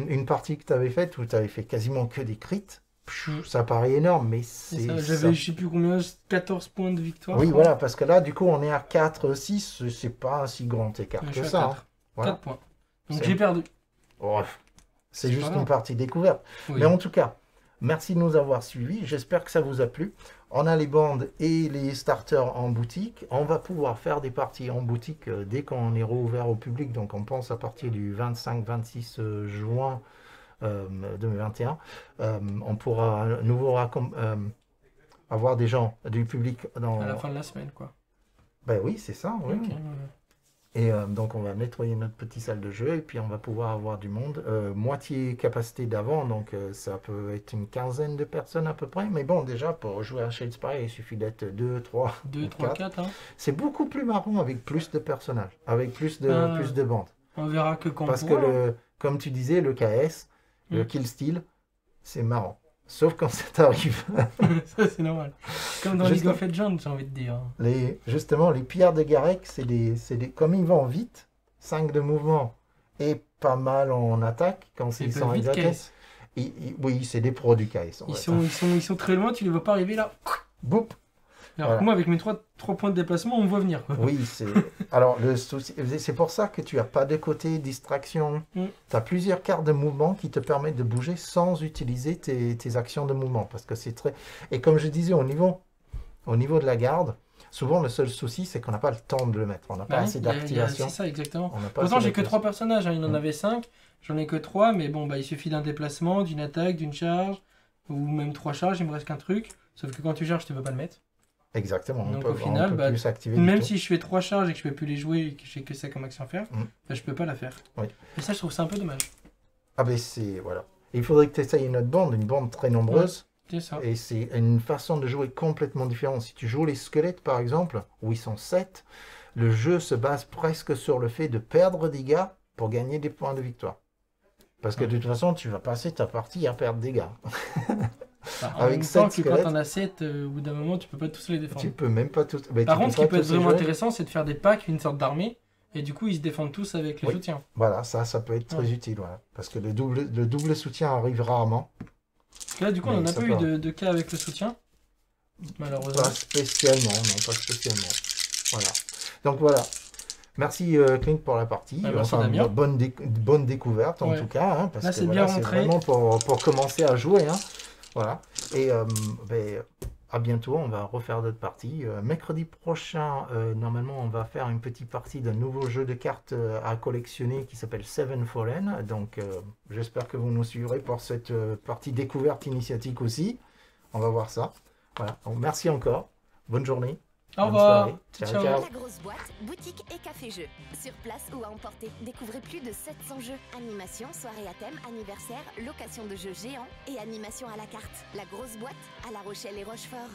une partie que tu avais faite où tu avais fait quasiment que des crits, ça paraît énorme, mais C'est c'est ça, ça. j'avais, je sais plus combien, 14 points de victoire. Oui, je crois. voilà, parce que là, du coup, on est à 4, 6, c'est pas un si grand écart Je que suis à ça. 4. Hein. Voilà. 4 points. Donc C'est- j'ai perdu. Bref, c'est C'est juste pas une grave. partie découverte. Oui. Mais en tout cas, merci de nous avoir suivis. J'espère que ça vous a plu. On a les bandes et les starters en boutique. On va pouvoir faire des parties en boutique dès qu'on est rouvert au public. Donc on pense à partir du 25-26 juin 2021. On pourra à nouveau avoir des gens du public dans... À la fin de la semaine, quoi. Ben oui, c'est ça. Oui. Ok, ouais. Et donc on va nettoyer notre petite salle de jeu et puis on va pouvoir avoir du monde. Moitié capacité d'avant, donc ça peut être une quinzaine de personnes à peu près. Mais bon, déjà pour jouer à Shadespire, il suffit d'être 2, 3, 2, 3, 4. Hein. C'est beaucoup plus marrant avec plus de personnages, avec plus de bandes. On verra que quand Parce on que, pourra. comme tu disais, le KS, le Mm. kill steal, c'est marrant. Sauf quand ça t'arrive. Ça, c'est normal. Comme dans Juste- League of Legends, j'ai envie de dire. Justement, les pierres de Garek, comme ils vont vite, 5 de mouvement et pas mal en attaque quand Ils ils peuvent sont vite exaltés. KS. Oui, c'est des pros du KS. Ils sont très loin, tu les vois pas arriver là. Boum. Alors Voilà. que moi, avec mes 3 points de déplacement, on me voit venir. Quoi. Oui, c'est. Alors, le souci, c'est pour ça que tu n'as pas de côté distraction. Mm. Tu as plusieurs cartes de mouvement qui te permettent de bouger sans utiliser tes actions de mouvement. Parce que c'est très. Et comme je disais, au niveau de la garde, souvent le seul souci, c'est qu'on n'a pas le temps de le mettre. On n'a pas Bah, assez c'est d'activation. ça, exactement. On n'a pas Pourtant, assez j'ai que 3 d'activation. personnages. Hein. Il en Mm. avait 5. J'en ai que 3. Mais bon, bah, il suffit d'un déplacement, d'une attaque, d'une charge. Ou même 3 charges. Il me reste qu'un truc. Sauf que quand tu charges, tu peux pas le mettre. Exactement. Donc, on au final, peut bah, plus s'activer du Même tout. si je fais 3 charges et que je peux plus les jouer et que j'ai que ça comme action à faire, Mm. bah, je peux pas la faire. Oui. Et ça, je trouve ça un peu dommage. Ah ben c'est... Voilà. Il faudrait que tu essayes une bande très nombreuse. C'est ça. Et c'est une façon de jouer complètement différente. Si tu joues les squelettes, par exemple, où ils sont 7, le jeu se base presque sur le fait de perdre des gars pour gagner des points de victoire. Parce que de toute façon, tu vas passer ta partie à perdre des gars. Bah, en Avec même 7 temps que quand squelettes, t'en as 7, au bout d'un moment, tu peux pas tous les défendre. tu peux même pas tout... Par contre, ce qui peut être vraiment intéressant, c'est de faire des packs, une sorte d'armée, et du coup, ils se défendent tous avec les Oui. soutiens. Voilà, ça peut être très Ouais. utile. Voilà. Parce que le double soutien arrive rarement. Parce que là, du coup, on Mais en a ça pas peut. eu de cas avec le soutien, malheureusement. Pas spécialement, non, pas spécialement. Voilà. Donc voilà. Merci Clint pour la partie. Ouais, merci, Damien. Bonne découverte en Ouais. tout cas. Hein, parce Là, que c'est voilà, bien c'est rentré. vraiment pour commencer à jouer. Hein. Voilà. Et à bientôt. On va refaire d'autres parties. Mercredi prochain, normalement, on va faire une petite partie d'un nouveau jeu de cartes à collectionner qui s'appelle Seven Fallen. Donc j'espère que vous nous suivrez pour cette partie découverte initiatique aussi. On va voir ça. Voilà. Donc, merci encore. Bonne journée. Au Bonne revoir. soirée. Ciao, Ciao, ciao. ciao. La grosse boîte, boutique et café-jeu. Sur place ou à emporter. Découvrez plus de 700 jeux. Animation, soirée à thème, anniversaire, location de jeux géants et animation à la carte. La grosse boîte à La Rochelle et Rochefort.